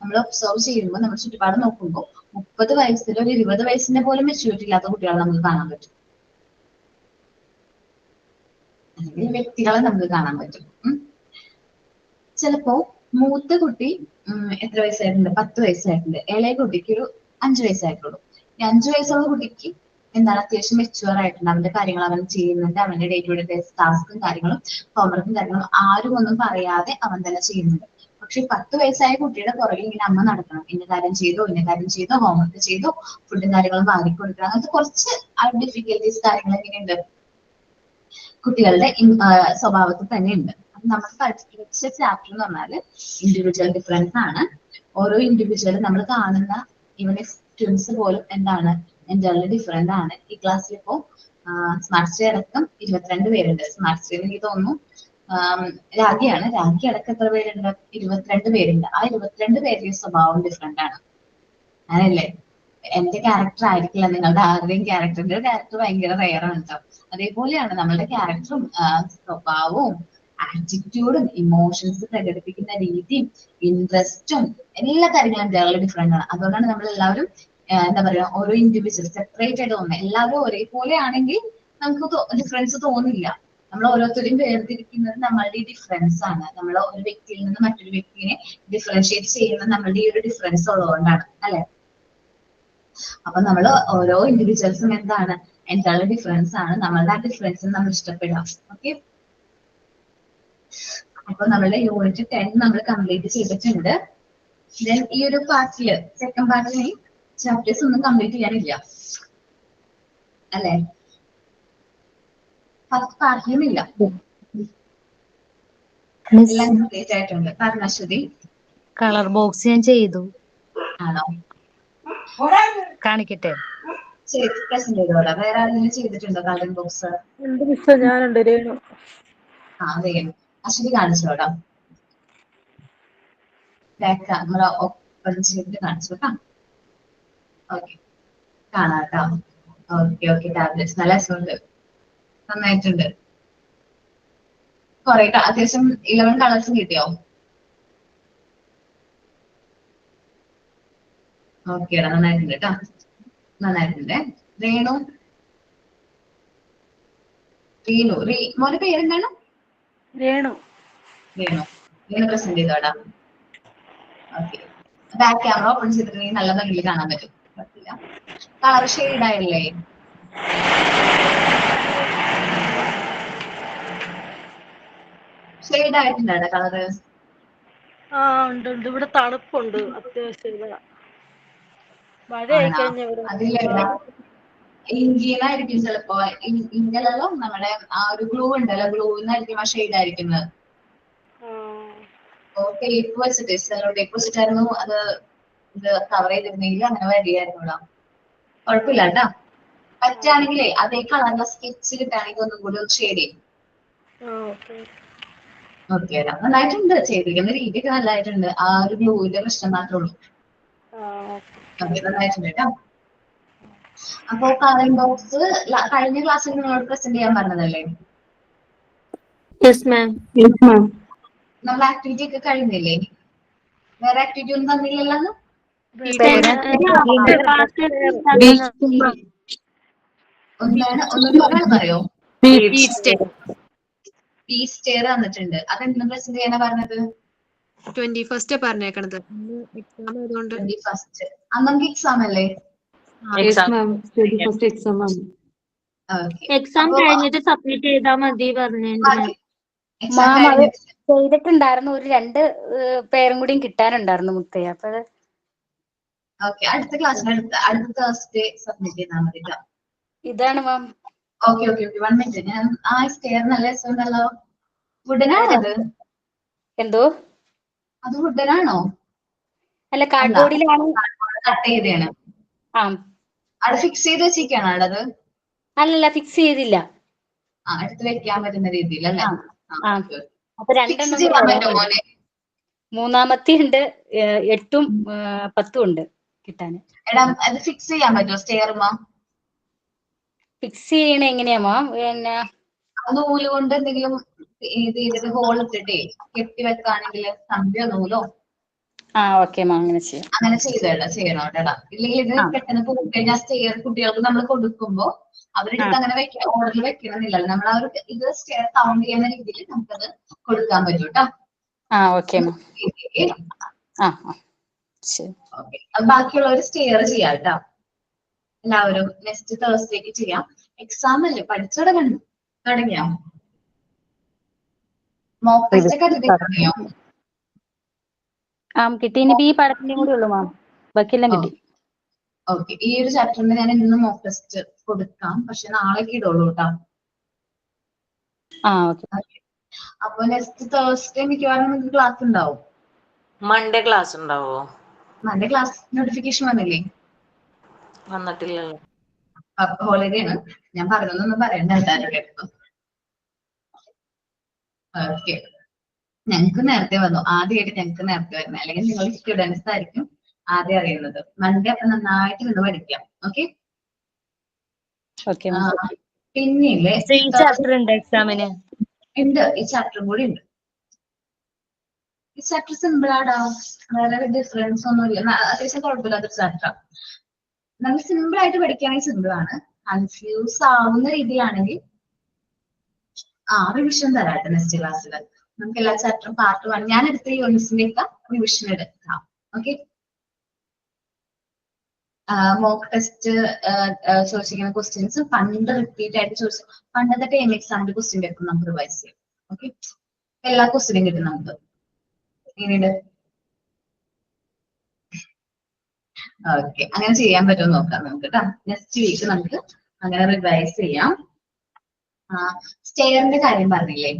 നമ്മൾ ഒബ്സർവ് ചെയ്യുമ്പോൾ, നമ്മൾ ചുറ്റുപാട് നോക്കുമ്പോൾ 30 വയസ്സിൽ ഒരു 20 വയസ്സിന്റെ പോലും മെച്യൂരിറ്റി ഇല്ലാത്ത കുട്ടികളെ നമുക്ക് കാണാൻ പറ്റും, അല്ലെങ്കിൽ വ്യക്തികളെ നമുക്ക് കാണാൻ പറ്റും. ചിലപ്പോ മൂത്ത കുട്ടി എത്ര വയസ്സായിട്ടുണ്ട്, 10 വയസ്സായിട്ടുണ്ട്. ഇളയ കുട്ടിക്ക് ഒരു 5 വയസ്സായിട്ടുള്ളൂ. ഈ 5 വയസ്സുള്ള കുട്ടിക്ക് എന്താണ്, അത്യാവശ്യം മെച്യൂർ ആയിട്ടുണ്ട്. അവന്റെ കാര്യങ്ങൾ അവൻ ചെയ്യുന്നുണ്ട്. അവന്റെ ഡേ ടു ഡേ ടാസ്കും കാര്യങ്ങളും ഹോംവർക്കും കാര്യങ്ങളും ആരും ഒന്നും പറയാതെ അവൻ തന്നെ ചെയ്യുന്നുണ്ട്. പക്ഷെ 10 വയസ്സായ കുട്ടിയുടെ പുറകിൽ ഇങ്ങനെ അമ്മ നടക്കണം, ഇന്ന കാര്യം ചെയ്തോ, ഇന്ന കാര്യം ചെയ്തോ, ഹോംവർക്ക് ചെയ്തോ, ഫുഡും കാര്യങ്ങളും വാരി കൊടുക്കണം. അങ്ങനത്തെ കുറച്ച് ഡിഫിക്കൽട്ടീസ് കാര്യങ്ങൾ എങ്ങനെയുണ്ട് കുട്ടികളുടെ സ്വഭാവത്തിൽ തന്നെ ഉണ്ട്. നമ്മൾ പഠിച്ച ചാപ്റ്റർ എന്ന് പറഞ്ഞാല് ഇൻഡിവിജ്വൽ ഡിഫറൻസ് ആണ്. ഓരോ ഇൻഡിവിജ്വലും നമ്മൾ കാണുന്ന ഇവനെ ട്വിൻസ് പോലും എന്താണ്, എൻ്റർലി ഡിഫറെന്റ് ആണ്. ഈ ക്ലാസ്സിൽ ഇപ്പോ സ്മാർട്ട് സ്റ്റേ അടക്കം 22 പേരുണ്ട്. സ്മാർട്ട് സ്റ്റേ എനിക്ക് തോന്നുന്നു രാഖിയാണ്. രാഖി അടക്കം എത്ര പേരുണ്ട്? 22 പേരുണ്ട്. ആ 22 പേരുടെ സ്വഭാവം ഡിഫറെന്റ് ആണ്, അങ്ങനല്ലേ? എന്റെ ക്യാരക്ടർ ആയിരിക്കില്ല നിങ്ങളുടെ ആരുടെയും ക്യാരക്ടർ. എന്റെ ക്യാരക്ടർ ഭയങ്കര റെയർ ആണ് കേട്ടോ. അതേപോലെയാണ് നമ്മളുടെ ക്യാരക്ടറും സ്വഭാവവും ആറ്റിറ്റ്യൂഡും ഇമോഷൻസ് പ്രകടിപ്പിക്കുന്ന രീതിയും ഇൻട്രസ്റ്റും എല്ലാ കാര്യങ്ങളും വളരെ ഡിഫറെന്റ് ആണ്. അതുകൊണ്ടാണ് നമ്മൾ എല്ലാവരും എന്താ പറയാ, ഓരോ ഇൻഡിവിജ്വൽ സെപ്പറേറ്റ് ആയിട്ട് തോന്നുന്നത്. എല്ലാവരും ഒരേപോലെ ആണെങ്കിൽ നമുക്ക് ഡിഫറൻസ് തോന്നില്ല. നമ്മൾ ഓരോരുത്തരും വേർതിരിക്കുന്നത് നമ്മളുടെ ഈ ഡിഫറൻസ് ആണ്. നമ്മൾ ഒരു വ്യക്തിയിൽ നിന്ന് മറ്റൊരു വ്യക്തിയെ ഡിഫറൻഷിയേറ്റ് ചെയ്യുന്നത് നമ്മളുടെ ഈ ഒരു ഡിഫറൻസ് ഉള്ളതുകൊണ്ടാണ്, അല്ലെ? അപ്പൊ നമ്മൾ ഓരോ ഇൻഡിവിജ്വൽസും എന്താണ് ഡിഫറൻസ് ആണ്, നമ്മളുടെ ആ ഡിഫറൻസ് നമ്മൾ ഇഷ്ടപ്പെടാം. ഓക്കെ, അപ്പൊ നമ്മളുടെ യൂണിറ്റ് 10 നമ്മൾ കംപ്ലീറ്റ് ചെയ്തിട്ടുണ്ട്. ദെൻ ഈ ഒരു പാർട്ടില് സെക്കൻഡ് പാർട്ടിൽ ചാപ്റ്റേഴ്സ് ഒന്നും കംപ്ലീറ്റ് ചെയ്യാനില്ല അല്ലെ? ഫസ്റ്റ് പാർട്ടിലും ഇല്ല, എല്ലാം കംപ്ലീറ്റ് ആയിട്ടുണ്ട്. പറഞ്ഞ ശ്രുതി.
കളർ ബോക്സ് ഞാൻ ചെയ്തു.
ആണോ?
കാണിക്കട്ടെ?
പ്രസന്റ് ചെയ്തോളാം. വേറെ ആരെങ്കിലും ചെയ്തിട്ടുണ്ടോ കളറിംഗ് ബോക്സ്?
ഞാനുണ്ട്, രേണു.
വേഗം അശ്വതി കാണിച്ചോടാം. ബാക്ക് ക്യാമറ ഓപ്പൺ ചെയ്തിട്ട് കാണിച്ചു കേട്ടോ. ഓക്കെ, കാണാട്ടോ. ഓക്കെ ടാബ്ലറ്റ്സ് നല്ല രസമുണ്ട്, നന്നായിട്ടുണ്ട്. കൊറേ അത്യാവശ്യം 11 കളേഴ്സും കിട്ടിയോ? ഓക്കേടാ, നന്നായിട്ടുണ്ട് കേട്ടോ, നന്നായിട്ടുണ്ട്. രേണു മോന്റെ പേരെന്താണ്?
രേണു.
രേണു പ്രസന്റ് ചെയ്തോടാ. ഓക്കെ, ബാക്ക് ക്യാമറ ഓപ്പൺ ചെയ്തിട്ടുണ്ടെങ്കിൽ നല്ല ഭംഗിയിൽ കാണാൻ പറ്റും. പറ്റില്ല, കളർ ഷെയ്ഡ് ആയില്ലേ? ഷെയ്ഡ് ആയിട്ടുണ്ടോ കളറ്?
ഉണ്ട്. ഇവിടെ തണുപ്പുണ്ട് അത്യാവശ്യം. മഴ ആയിക്കഴിഞ്ഞ
ഇഞ്ചിയിലായിരിക്കും ചിലപ്പോ. ഇങ്ങനെയല്ലോ, നമ്മുടെ ആ ഒരു ഗ്ലൂ ഉണ്ടല്ലോ, ഗ്ലൂന്നായിരിക്കും ആ ഷെയ്ഡ് ആയിരിക്കുന്നത്. ടേപ്പ് വെച്ചിട്ട് സെലോ ടേപ്പ് വെച്ചിട്ടായിരുന്നു അത് ഇത് കവർ ചെയ്തിരുന്നെങ്കിൽ അങ്ങനെ വരികയായിരുന്നു. കുഴപ്പമില്ല കേട്ടോ. പറ്റുകയാണെങ്കിലേ അതേ കളറിലെ സ്കെച്ച് കിട്ടുകയാണെങ്കിൽ ഒന്നും കൂടി ഷെയ്ഡ് ചെയ്യും. ഓക്കെ, നന്നായിട്ടുണ്ട്, ചെയ്തിരിക്കുന്ന രീതിയൊക്കെ നല്ലതായിട്ടുണ്ട്. ആ ഒരു ഗ്ലൂവിന്റെ പ്രശ്നം മാത്രമേ ഉള്ളൂ. നന്നായിട്ടുണ്ട് കേട്ടോ. അപ്പൊ കളറിംഗ് ബോക്സ് കഴിഞ്ഞ ക്ലാസ്സിൽ നിങ്ങളോട് പ്രസന്റ് ചെയ്യാൻ പറഞ്ഞതല്ലേ? നമ്മൾ ആക്ടിവിറ്റി ഒക്കെ കഴിഞ്ഞില്ലേ? വേറെ ആക്ടിവിറ്റി ഒന്നും തന്നില്ലല്ലോ? ഒന്നും പറയോ? പീസ് സ്റ്റെയർ തന്നിട്ടുണ്ട്. അതെന്തും പ്രസന്റ് ചെയ്യാനാ പറഞ്ഞത്?
21st പറഞ്ഞേക്കണത്. എക്സാം ആയതുകൊണ്ട്
21st. അന്ന് നമുക്ക് എക്സാം അല്ലേ?
എക്സാം കഴിഞ്ഞിട്ട് സബ്മിറ്റ് ചെയ്താൽ മതി പറഞ്ഞിട്ടുണ്ട്.
മാം അത് ചെയ്തിട്ടുണ്ടായിരുന്നു. ഒരു 2 പേരും കൂടിയും കിട്ടാനുണ്ടായിരുന്നു മുത്തേ. അപ്പൊ
അടുത്ത ക്ലാസ്സിന് അടുത്ത തേഴ്സ്ഡേ സബ്മിറ്റ് ചെയ്താൽ മതി.
ഇതാണ് മാം.
Okay 1 minute. ഞാൻ ആ സ്റ്റെയർ നല്ല രസമുണ്ടല്ലോ. വുഡനാണോ അത്?
എന്തോ?
അത് വുഡനാണോ?
അല്ല, കാർഡ്ബോർഡിലാണ്
കട്ട് ചെയ്താണ്. അവിടെ ഫിക്സ് ചെയ്ത് വെച്ചിരിക്കാണോ അത്?
അല്ലല്ല, ഫിക്സ് ചെയ്തില്ല.
എടുത്ത് വെക്കാൻ പറ്റുന്ന രീതിയിൽ അല്ലേ?
അപ്പൊ 2 മൂന്നാമത്തെ ഉണ്ട്, 8ഉം 10ഉം ഉണ്ട് കിട്ടാന്.
എടാ, അത് ഫിക്സ് ചെയ്യാൻ പറ്റുമോ സ്റ്റെയർമാ?
ഫിക്സ് ചെയ്യണ എങ്ങനെയാ മാം? പിന്നെ
നൂല് കൊണ്ട് എന്തെങ്കിലും ചെയ്തിട്ട് ഹോൾ ഇട്ടിട്ടേ കെട്ടി വെക്കാണെങ്കിൽ കമ്പിയോ നൂലോ.
ഓക്കെ മാം, അങ്ങനെ ചെയ്യാം.
അങ്ങനെ ചെയ്യണം കേട്ടാ. ഇല്ലെങ്കിൽ ഇത് പെട്ടെന്ന് പോയി കഴിഞ്ഞാൽ സ്റ്റെയർ കുട്ടികൾക്ക് നമ്മൾ കൊടുക്കുമ്പോ അവരെടുത്ത് അങ്ങനെ ഓർഡറിൽ വെക്കണമെന്നില്ലല്ലോ. നമ്മൾ ആ ഒരു ഇത് സ്റ്റെയർ കൗണ്ട് ചെയ്യുന്ന രീതിയിൽ നമുക്കത് കൊടുക്കാൻ പറ്റും കേട്ടോ.
Okay ma'am.
ബാക്കിയുള്ളവർ സ്റ്റെയർ ചെയ്യാം കേട്ടോ. എല്ലാവരും നെക്സ്റ്റ് തേഴ്സ്ഡേക്ക് ചെയ്യാം. എക്സാം അല്ലേ, പഠിച്ചു തുടങ്ങിയോ? മോക്ക് ടെസ്റ്റ് ഒക്കെ തുടങ്ങിയോ?
കിട്ടി. ഇനി ഈ പഠനത്തിനും കൂടി ഉള്ളു മാം, ബാക്കിയെല്ലാം കിട്ടി.
ഓക്കെ, ഈ ഒരു ചാപ്റ്ററിന് ഞാൻ ഇന്ന് മോക്ക് ടെസ്റ്റ് കൊടുക്കാം, പക്ഷെ നാളേക്ക് ഇടുള്ളൂ കേട്ടോ. അപ്പൊ നെക്സ്റ്റ് തേഴ്സ്ഡേ മിക്കവാറും നിങ്ങൾക്ക് ക്ലാസ് ഉണ്ടാവും.
മൺഡേ ക്ലാസ് ഉണ്ടാവോ?
മൺഡേ ക്ലാസ് നോട്ടിഫിക്കേഷൻ വന്നില്ലേ?
വന്നിട്ടില്ലല്ലോ.
ഹോളിഡേ ആണ്. ഞാൻ പറഞ്ഞതൊന്നും പറയണ്ട കേട്ടോ. ഓക്കെ, ഞങ്ങൾക്ക് നേരത്തെ വന്നു. ആദ്യമായിട്ട് ഞങ്ങൾക്ക് നേരത്തെ വരുന്നത്, അല്ലെങ്കിൽ നിങ്ങൾ സ്റ്റുഡൻസ് ആയിരിക്കും ആദ്യം അറിയുന്നത്. മൺഡേ അപ്പൊ നന്നായിട്ട് നിന്ന് പഠിക്കാം. ഓക്കെ, പിന്നില്ലേ
എക്സാമിന്
ഉണ്ട്, ഈ ചാപ്റ്ററും കൂടി ഉണ്ട്. ഈ ചാപ്റ്റർ സിമ്പിൾ ആടാ, വേറെ ഡിഫറൻസ് ഒന്നുമില്ല. അത്യാവശ്യം കുഴപ്പമില്ലാത്തൊരു ചാപ്റ്റർ. നമ്മൾ സിമ്പിൾ ആയിട്ട് പഠിക്കുകയാണെങ്കിൽ സിമ്പിൾ ആണ്. കൺഫ്യൂസ് ആവുന്ന രീതിയിലാണെങ്കിൽ റിവിഷൻ തരാട്ടെ നെക്സ്റ്റ് ക്ലാസ്സിൽ. നമുക്ക് എല്ലാ ചാപ്റ്ററും പാർട്ട് 1 ഞാൻ എടുത്ത യൂണിറ്റ്സിന്റെ ഒക്കെ റിവിഷൻ എടുക്കാം. ഓക്കെ, മോക്ക് ടെസ്റ്റ് ചോദിച്ചിരിക്കുന്ന ക്വസ്റ്റ്യൻസ് പണ്ട് റിപ്പീറ്റ് ആയിട്ട് ചോദിച്ചു പണ്ടത്തെ ടൈം എക്സാമിന്റെ ക്വസ്റ്റ്യൻ പേപ്പർ നമുക്ക് റിവൈസ് ചെയ്യാം. ഓക്കെ, എല്ലാ ക്വസ്റ്റ്യനും കിട്ടും നമുക്ക്. പിന്നീട് ഓക്കെ, അങ്ങനെ ചെയ്യാൻ പറ്റുമോ നോക്കാം നമുക്ക് കേട്ടോ. നെക്സ്റ്റ് വീക്ക് നമുക്ക് അങ്ങനെ റിവൈസ് ചെയ്യാം. സ്റ്റെയറിന്റെ കാര്യം പറഞ്ഞില്ലേ?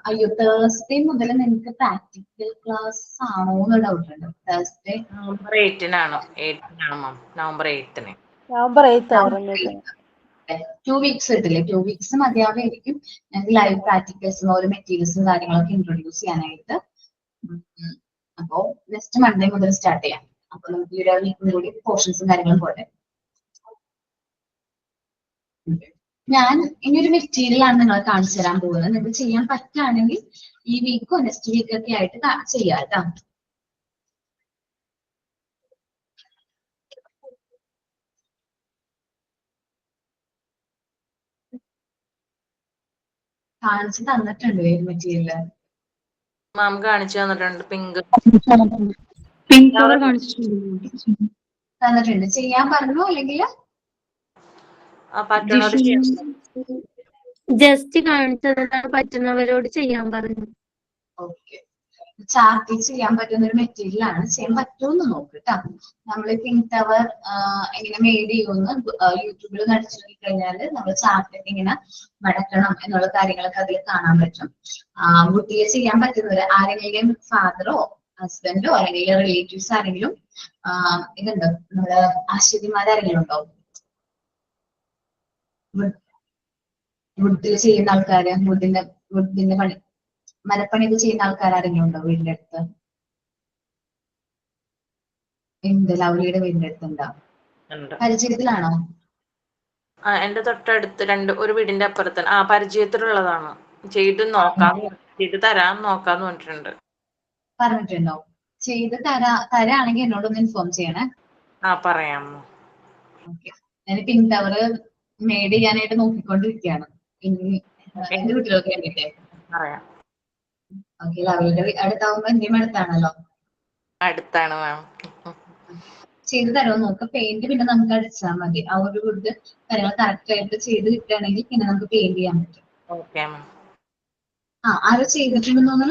അയ്യോ, തേഴ്സ്ഡേ മുതൽ നിങ്ങൾക്ക് പ്രാക്ടിക്കൽ ക്ലാസ് ആണോ എന്ന് ഡൗട്ട് ഉണ്ട്. തേഴ്സ്ഡേ
നവംബർ 8-നാണോ? 8-നാണ് മാം, നവംബർ 8-ന്.
നവംബർ 8 പറഞ്ഞേക്കുന്നത്.
2 വീക്സ് കിട്ടില്ലേ? 2 വീക്സ് മതിയാവായിരിക്കും ഞങ്ങൾക്ക് ലൈവ് പ്രാക്ടിക്കൽസും ഓരോ മെറ്റീരിയൽസും കാര്യങ്ങളൊക്കെ ഇൻട്രൊഡ്യൂസ് ചെയ്യാനായിട്ട്. അപ്പോ നെക്സ്റ്റ് മൺഡേ മുതൽ സ്റ്റാർട്ട് ചെയ്യാം. അപ്പൊ നമുക്ക് ഈ ഒരു വീക്കും കൂടി പോർഷൻസും കാര്യങ്ങളും പോട്ടെ. ഞാൻ ഇനിയൊരു മെറ്റീരിയൽ ആണ് നിങ്ങളെ കാണിച്ചു തരാൻ പോകുന്നത്. നിങ്ങൾക്ക് ചെയ്യാൻ പറ്റുകയാണെങ്കിൽ ഈ വീക്കോ നെക്സ്റ്റ് വീക്കൊക്കെ ആയിട്ട് ചെയ്യാം കേട്ടോ. കാണിച്ചു തന്നിട്ടുണ്ട് ഒരു മെറ്റീരിയല്.
മാം കാണിച്ചു തന്നിട്ടുണ്ട്. പിങ്ക്
കളർ കാണിച്ചിട്ടുണ്ട്.
തന്നിട്ടുണ്ട്. ചെയ്യാൻ പറഞ്ഞോ അല്ലെങ്കിൽ
പറ്റുന്നവർ ചെയ്യാം.
ജസ്റ്റ് കാണിച്ചതാണ്, പറ്റുന്നവരോട് ചെയ്യാൻ പറഞ്ഞു.
ഓക്കെ, ചാർട്ടിൽ ചെയ്യാൻ പറ്റുന്ന ഒരു മെറ്റീരിയൽ ആണ്. ചെയ്യാൻ പറ്റുമെന്ന് നോക്ക് കേട്ടോ. നമ്മൾ പിങ്ക് ടവർ എങ്ങനെ മെയ്ഡ് ചെയ്യുമെന്ന് യൂട്യൂബിൽ അടിച്ചു നോക്കി കഴിഞ്ഞാല് നമ്മൾ ചാർട്ടൊക്കെ ഇങ്ങനെ മടക്കണം എന്നുള്ള കാര്യങ്ങളൊക്കെ അതിൽ കാണാൻ പറ്റും. കുട്ടിയെ ചെയ്യാൻ പറ്റുന്നവര് ആരെങ്കിലും ഫാദറോ ഹസ്ബൻഡോ അല്ലെങ്കിൽ റിലേറ്റീവ്സ് ആരെങ്കിലും ഇതുണ്ടോ, നമ്മുടെ ആശ്ചര്യമാരെങ്കിലും ഉണ്ടോ? വുഡിൽ ചെയ്യുന്ന ആൾക്കാര്, വുഡിന്റെ പണി മരപ്പണിയൊക്കെ ചെയ്യുന്ന ആൾക്കാരെങ്കിലും ഉണ്ടോ വീടിന്റെ അടുത്ത്? ഉണ്ട്, ലൗലിയുടെ വീടിന്റെ അടുത്തുണ്ടോ? പരിചയത്തിലാണോ?
എന്റെ തൊട്ടടുത്ത് ഒരു വീടിന്റെ അപ്പുറത്ത് പരിചയത്തിലുള്ളതാണ്. ചെയ്ത് തരാൻ നോക്കാന്ന് പറഞ്ഞിട്ടുണ്ട്.
പറഞ്ഞിട്ടുണ്ടോ? ചെയ്ത് തരാണെങ്കിൽ എന്നോടൊന്ന് ഇൻഫോം ചെയ്യണേ.
പറയാം.
ഓക്കെ, ഞാൻ പിങ്ക് ടവർ മെയ്ഡ് ചെയ്യാനായിട്ട് നോക്കിക്കൊണ്ടിരിക്കുകയാണ് എന്റെ കുട്ടികൾക്ക് വേണ്ടിട്ടേ.
പറയാം.
ഓക്കെ, ലവലിയുടെ അടുത്താവുമ്പോ എന്റെയും അടുത്താണല്ലോ.
അടുത്താണ് മാം.
ചെയ്ത് തരുമോ നോക്കാം. പെയിന്റ് പിന്നെ നമുക്ക് അടിച്ചാൽ മതി. ആ ഒരു വുഡ് കാര്യങ്ങൾ കറക്റ്റ് ആയിട്ട് ചെയ്ത് കിട്ടുകയാണെങ്കിൽ പിന്നെ നമുക്ക് പെയിന്റ് ചെയ്യാൻ പറ്റും.
Okay ma'am.
ആരോ ചെയ്തിട്ടുണ്ടെന്ന്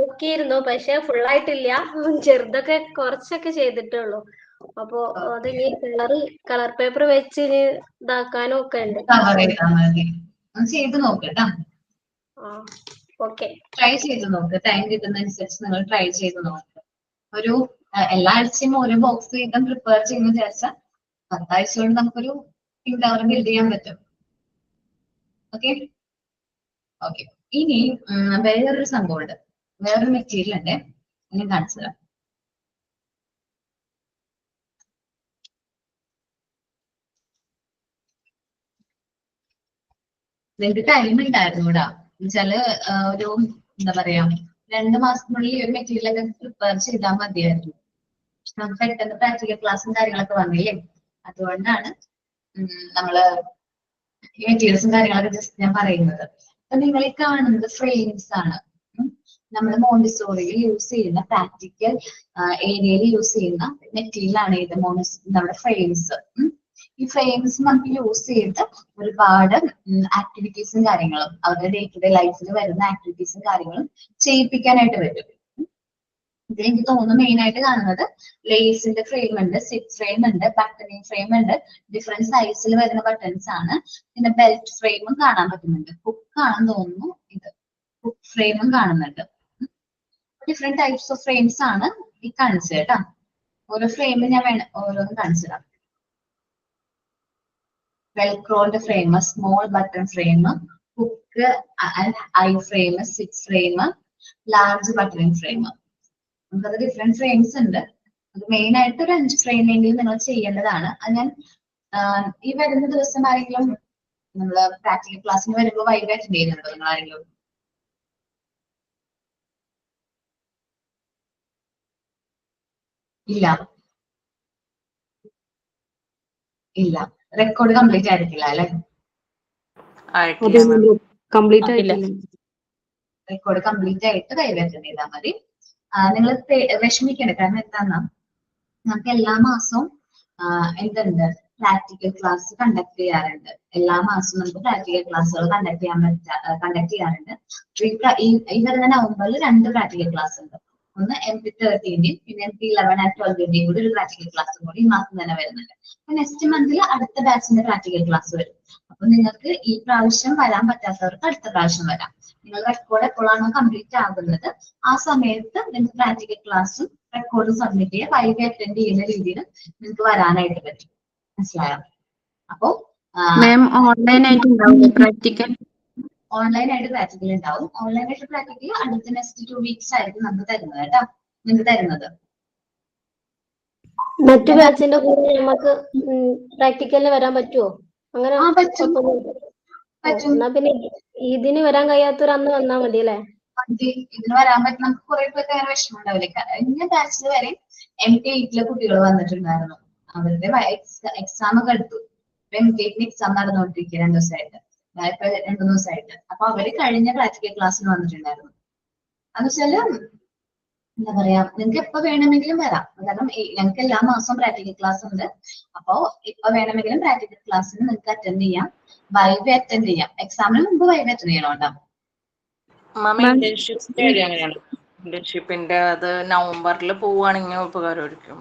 നോക്കിയിരുന്നു, പക്ഷെ ഫുൾ ആയിട്ടില്ല. ചെറുതൊക്കെ കുറച്ചൊക്കെ ചെയ്തിട്ടുള്ളൂ. അപ്പൊ അത് ഇനി കളർ പേപ്പർ വെച്ച് ഇനി ഇതാക്കാനും ഒക്കെ ഉണ്ട്.
കവർ ചെയ്താൽ മതി. ചെയ്ത് നോക്കട്ടോ.
ഓക്കെ,
ട്രൈ ചെയ്ത് നോക്ക്. ടൈം കിട്ടുന്നതനുസരിച്ച് നിങ്ങൾ ട്രൈ ചെയ്ത് നോക്ക്. ഒരു എല്ലാ ആഴ്ചയും ഓരോ ബോക്സ് വീതം പ്രിപ്പയർ ചെയ്യുന്ന വിചാരിച്ചാൽ 10 ആഴ്ച കൊണ്ട് നമുക്കൊരു പിങ്ക് ടവർ ബിൽഡ് ചെയ്യാൻ പറ്റും. ഓക്കെ ഓക്കെ, ഇനി വേറൊരു സംഭവം ഉണ്ട്, വേറൊരു മെറ്റീരിയൽ ഉണ്ട്, ഞാൻ കാണിച്ചു തരാം. നിങ്ങൾക്ക് ടൈം ഉണ്ടായിരുന്നു ഇവിടെ എന്നുവെച്ചാല് ഒരു എന്താ പറയാ 2 മാസത്തിനുള്ളിൽ ഒരു മെറ്റീരിയൽ ഒക്കെ പ്രിപ്പയർ ചെയ്താൽ മതിയായിരുന്നു. നമുക്ക് പെട്ടെന്ന് പ്രാക്ടിക്കൽ ക്ലാസ്സും കാര്യങ്ങളൊക്കെ വന്നില്ലേ, അതുകൊണ്ടാണ് നമ്മള് ഈ മെറ്റീരിയൽസും കാര്യങ്ങളൊക്കെ ജസ്റ്റ് ഞാൻ പറയുന്നത്. അപ്പൊ നിങ്ങൾ ഈ കാണുന്നത് ഫ്രെയിംസ് ആണ്. നമ്മൾ മോണ്ടിസോറിയിൽ യൂസ് ചെയ്യുന്ന പ്രാക്ടിക്കൽ ഏരിയയിൽ യൂസ് ചെയ്യുന്ന മെറ്റീരിയൽ ആണ് ഇത്. നമ്മുടെ ഫ്രെയിംസ്. ഈ ഫ്രെയിംസ് നമുക്ക് യൂസ് ചെയ്ത് ഒരുപാട് ആക്ടിവിറ്റീസും കാര്യങ്ങളും അവരുടെ ഡേ ടു ഡേ ലൈഫിൽ വരുന്ന ആക്ടിവിറ്റീസും കാര്യങ്ങളും ചെയ്യിപ്പിക്കാനായിട്ട് പറ്റും. ഇത് എനിക്ക് തോന്നുന്നു മെയിൻ ആയിട്ട് കാണുന്നത് ലേസിന്റെ ഫ്രെയിം ഉണ്ട്, സിപ്പ് ഫ്രെയിം ഉണ്ട്, ബട്ടണിങ് ഫ്രെയിം ഉണ്ട്. ഡിഫറെന്റ് സൈസിൽ വരുന്ന ബട്ടൺസ് ആണ്. പിന്നെ ബെൽറ്റ് ഫ്രെയിമും കാണാൻ പറ്റുന്നുണ്ട്. ഹുക്ക് ആണെന്ന് തോന്നുന്നു ഇത്. ഹുക്ക് ഫ്രെയിമും കാണുന്നുണ്ട്. ഡിഫറെന്റ് ടൈപ്സ് ഓഫ് ഫ്രെയിംസ് ആണ് ഈ കാണിച്ചത് കേട്ടോ. ഓരോ ഫ്രെയിമും ഞാൻ ഓരോന്ന് കാണിച്ചു തരാം. വെൽക്രോന്റെ frame, small button frame, hook eye frame, zip frame, large buttoning frame. നമുക്കത് ഡിഫറെന്റ് ഫ്രെയിംസ് ഉണ്ട്. അത് മെയിൻ ആയിട്ട് ഒരു 5 ഫ്രെയിമെങ്കിലും നിങ്ങൾ ചെയ്യേണ്ടതാണ്. അത് ഞാൻ ഈ വരുന്ന ദിവസം ആരെങ്കിലും നമ്മള് പ്രാക്ടിക്കൽ ക്ലാസ്സിന് വരുമ്പോൾ വൈകി അറ്റൻഡ് ചെയ്യുന്നുണ്ടോ നിങ്ങൾ ആരെങ്കിലും? ഇല്ല ഇല്ല, റെക്കോർഡ് കംപ്ലീറ്റ് ആയിരിക്കില്ല അല്ലെ?
കംപ്ലീറ്റ് ആയിട്ടില്ല.
റെക്കോർഡ് കംപ്ലീറ്റ് ആയിട്ട് വൈകി അറ്റൻഡ് ചെയ്താൽ മതി. നിങ്ങൾ വിഷമിക്കണ്ട. കാരണം എന്താന്നാ, നമുക്ക് എല്ലാ മാസവും എന്തുണ്ട് പ്രാക്ടിക്കൽ ക്ലാസ് കണ്ടക്ട് ചെയ്യാറുണ്ട്. എല്ലാ മാസവും നമുക്ക് പ്രാക്ടിക്കൽ ക്ലാസ്സുകൾ കണ്ടക്ട് ചെയ്യാറുണ്ട്. ഈ വരുന്ന നവംബറിൽ 2 പ്രാക്ടിക്കൽ ക്ലാസ് ഉണ്ട്. ഒന്ന് MP13 പിന്നെ MP11 and 12 കൂടി ഒരു പ്രാക്ടിക്കൽ ക്ലാസ് കൂടി ഈ മാസം തന്നെ വരുന്നുണ്ട്. അപ്പൊ നെക്സ്റ്റ് മന്തിൽ അടുത്ത ബാച്ചിന്റെ പ്രാക്ടിക്കൽ ക്ലാസ് വരും. അപ്പൊ നിങ്ങൾക്ക് ഈ പ്രാവശ്യം വരാൻ പറ്റാത്തവർക്ക് അടുത്ത പ്രാവശ്യം വരാം. നിങ്ങൾ റെക്കോർഡ് എപ്പോഴാണോ കംപ്ലീറ്റ് ആകുന്നത് ആ സമയത്ത് നിങ്ങൾക്ക് പ്രാക്ടിക്കൽ ക്ലാസ്സും റെക്കോർഡ് സബ്മിറ്റ് ചെയ്യുക, വൈകി അറ്റൻഡ് ചെയ്യുന്ന രീതിയിൽ നിങ്ങൾക്ക് വരാനായിട്ട് പറ്റും. മനസ്സിലായോ? അപ്പോ
ഓൺലൈൻ ആയിട്ട് ഉണ്ടാവും പ്രാക്ടിക്കൽ.
ഓൺലൈൻ ആയിട്ട് പ്രാക്ടിക്കൽ ഉണ്ടാവും. ഓൺലൈൻ ആയിട്ട് പ്രാക്ടിക്കൽ അടുത്ത നെക്സ്റ്റ് 2 വീക്സ് ആയിരിക്കും നമുക്ക് തരുന്നത് കേട്ടോ. നിങ്ങൾക്ക് തരുന്നത്
മറ്റു ബാച്ചിന്റെ കൂടെ നമുക്ക് പ്രാക്ടിക്കലിന് വരാൻ പറ്റുമോ? അങ്ങനെ എന്നാ പിന്നെ ഇതിന് വരാൻ കഴിയാത്തൊരു അന്ന് വന്നാൽ മതി അല്ലേ?
ഇതിന് വരാൻ പറ്റും. നമുക്ക് കുറെ പേർക്ക് അങ്ങനെ വിഷമം ഉണ്ടാവില്ല. കഴിഞ്ഞ ബാച്ചിൽ വരെ MP8 കുട്ടികൾ വന്നിട്ടുണ്ടായിരുന്നു. അവരുടെ എക്സാം ഒക്കെ എടുത്തു. MP8 എക്സാം നടന്നുകൊണ്ടിരിക്കുക 2 ദിവസമായിട്ട്. 2 ദിവസമായിട്ട്. അപ്പൊ അവര് കഴിഞ്ഞ പ്രാക്ടിക്കൽ ക്ലാസ്സിന് വന്നിട്ടുണ്ടായിരുന്നു. എന്ന് വെച്ചാല് എന്താ പറയാ, നിങ്ങൾക്ക് എപ്പോ വേണമെങ്കിലും വരാം. കാരണം ഞങ്ങൾക്ക് എല്ലാ മാസവും പ്രാക്ടിക്കൽ ക്ലാസ് ഉണ്ട്. അപ്പോ ഇപ്പൊ വേണമെങ്കിലും പ്രാക്ടിക്കൽ ക്ലാസ്സിന് നിങ്ങൾക്ക് അറ്റൻഡ് ചെയ്യാം, വൈവി അറ്റൻഡ് ചെയ്യാം. എക്സാമിന് മുമ്പ് വൈവി അറ്റൻഡ് ചെയ്യണം കേട്ടോ.
ഇന്റേൺഷിപ്പിന്റെ അത് നവംബറിൽ പോവുകയാണെങ്കിൽ ഉപകാരമായിരിക്കും.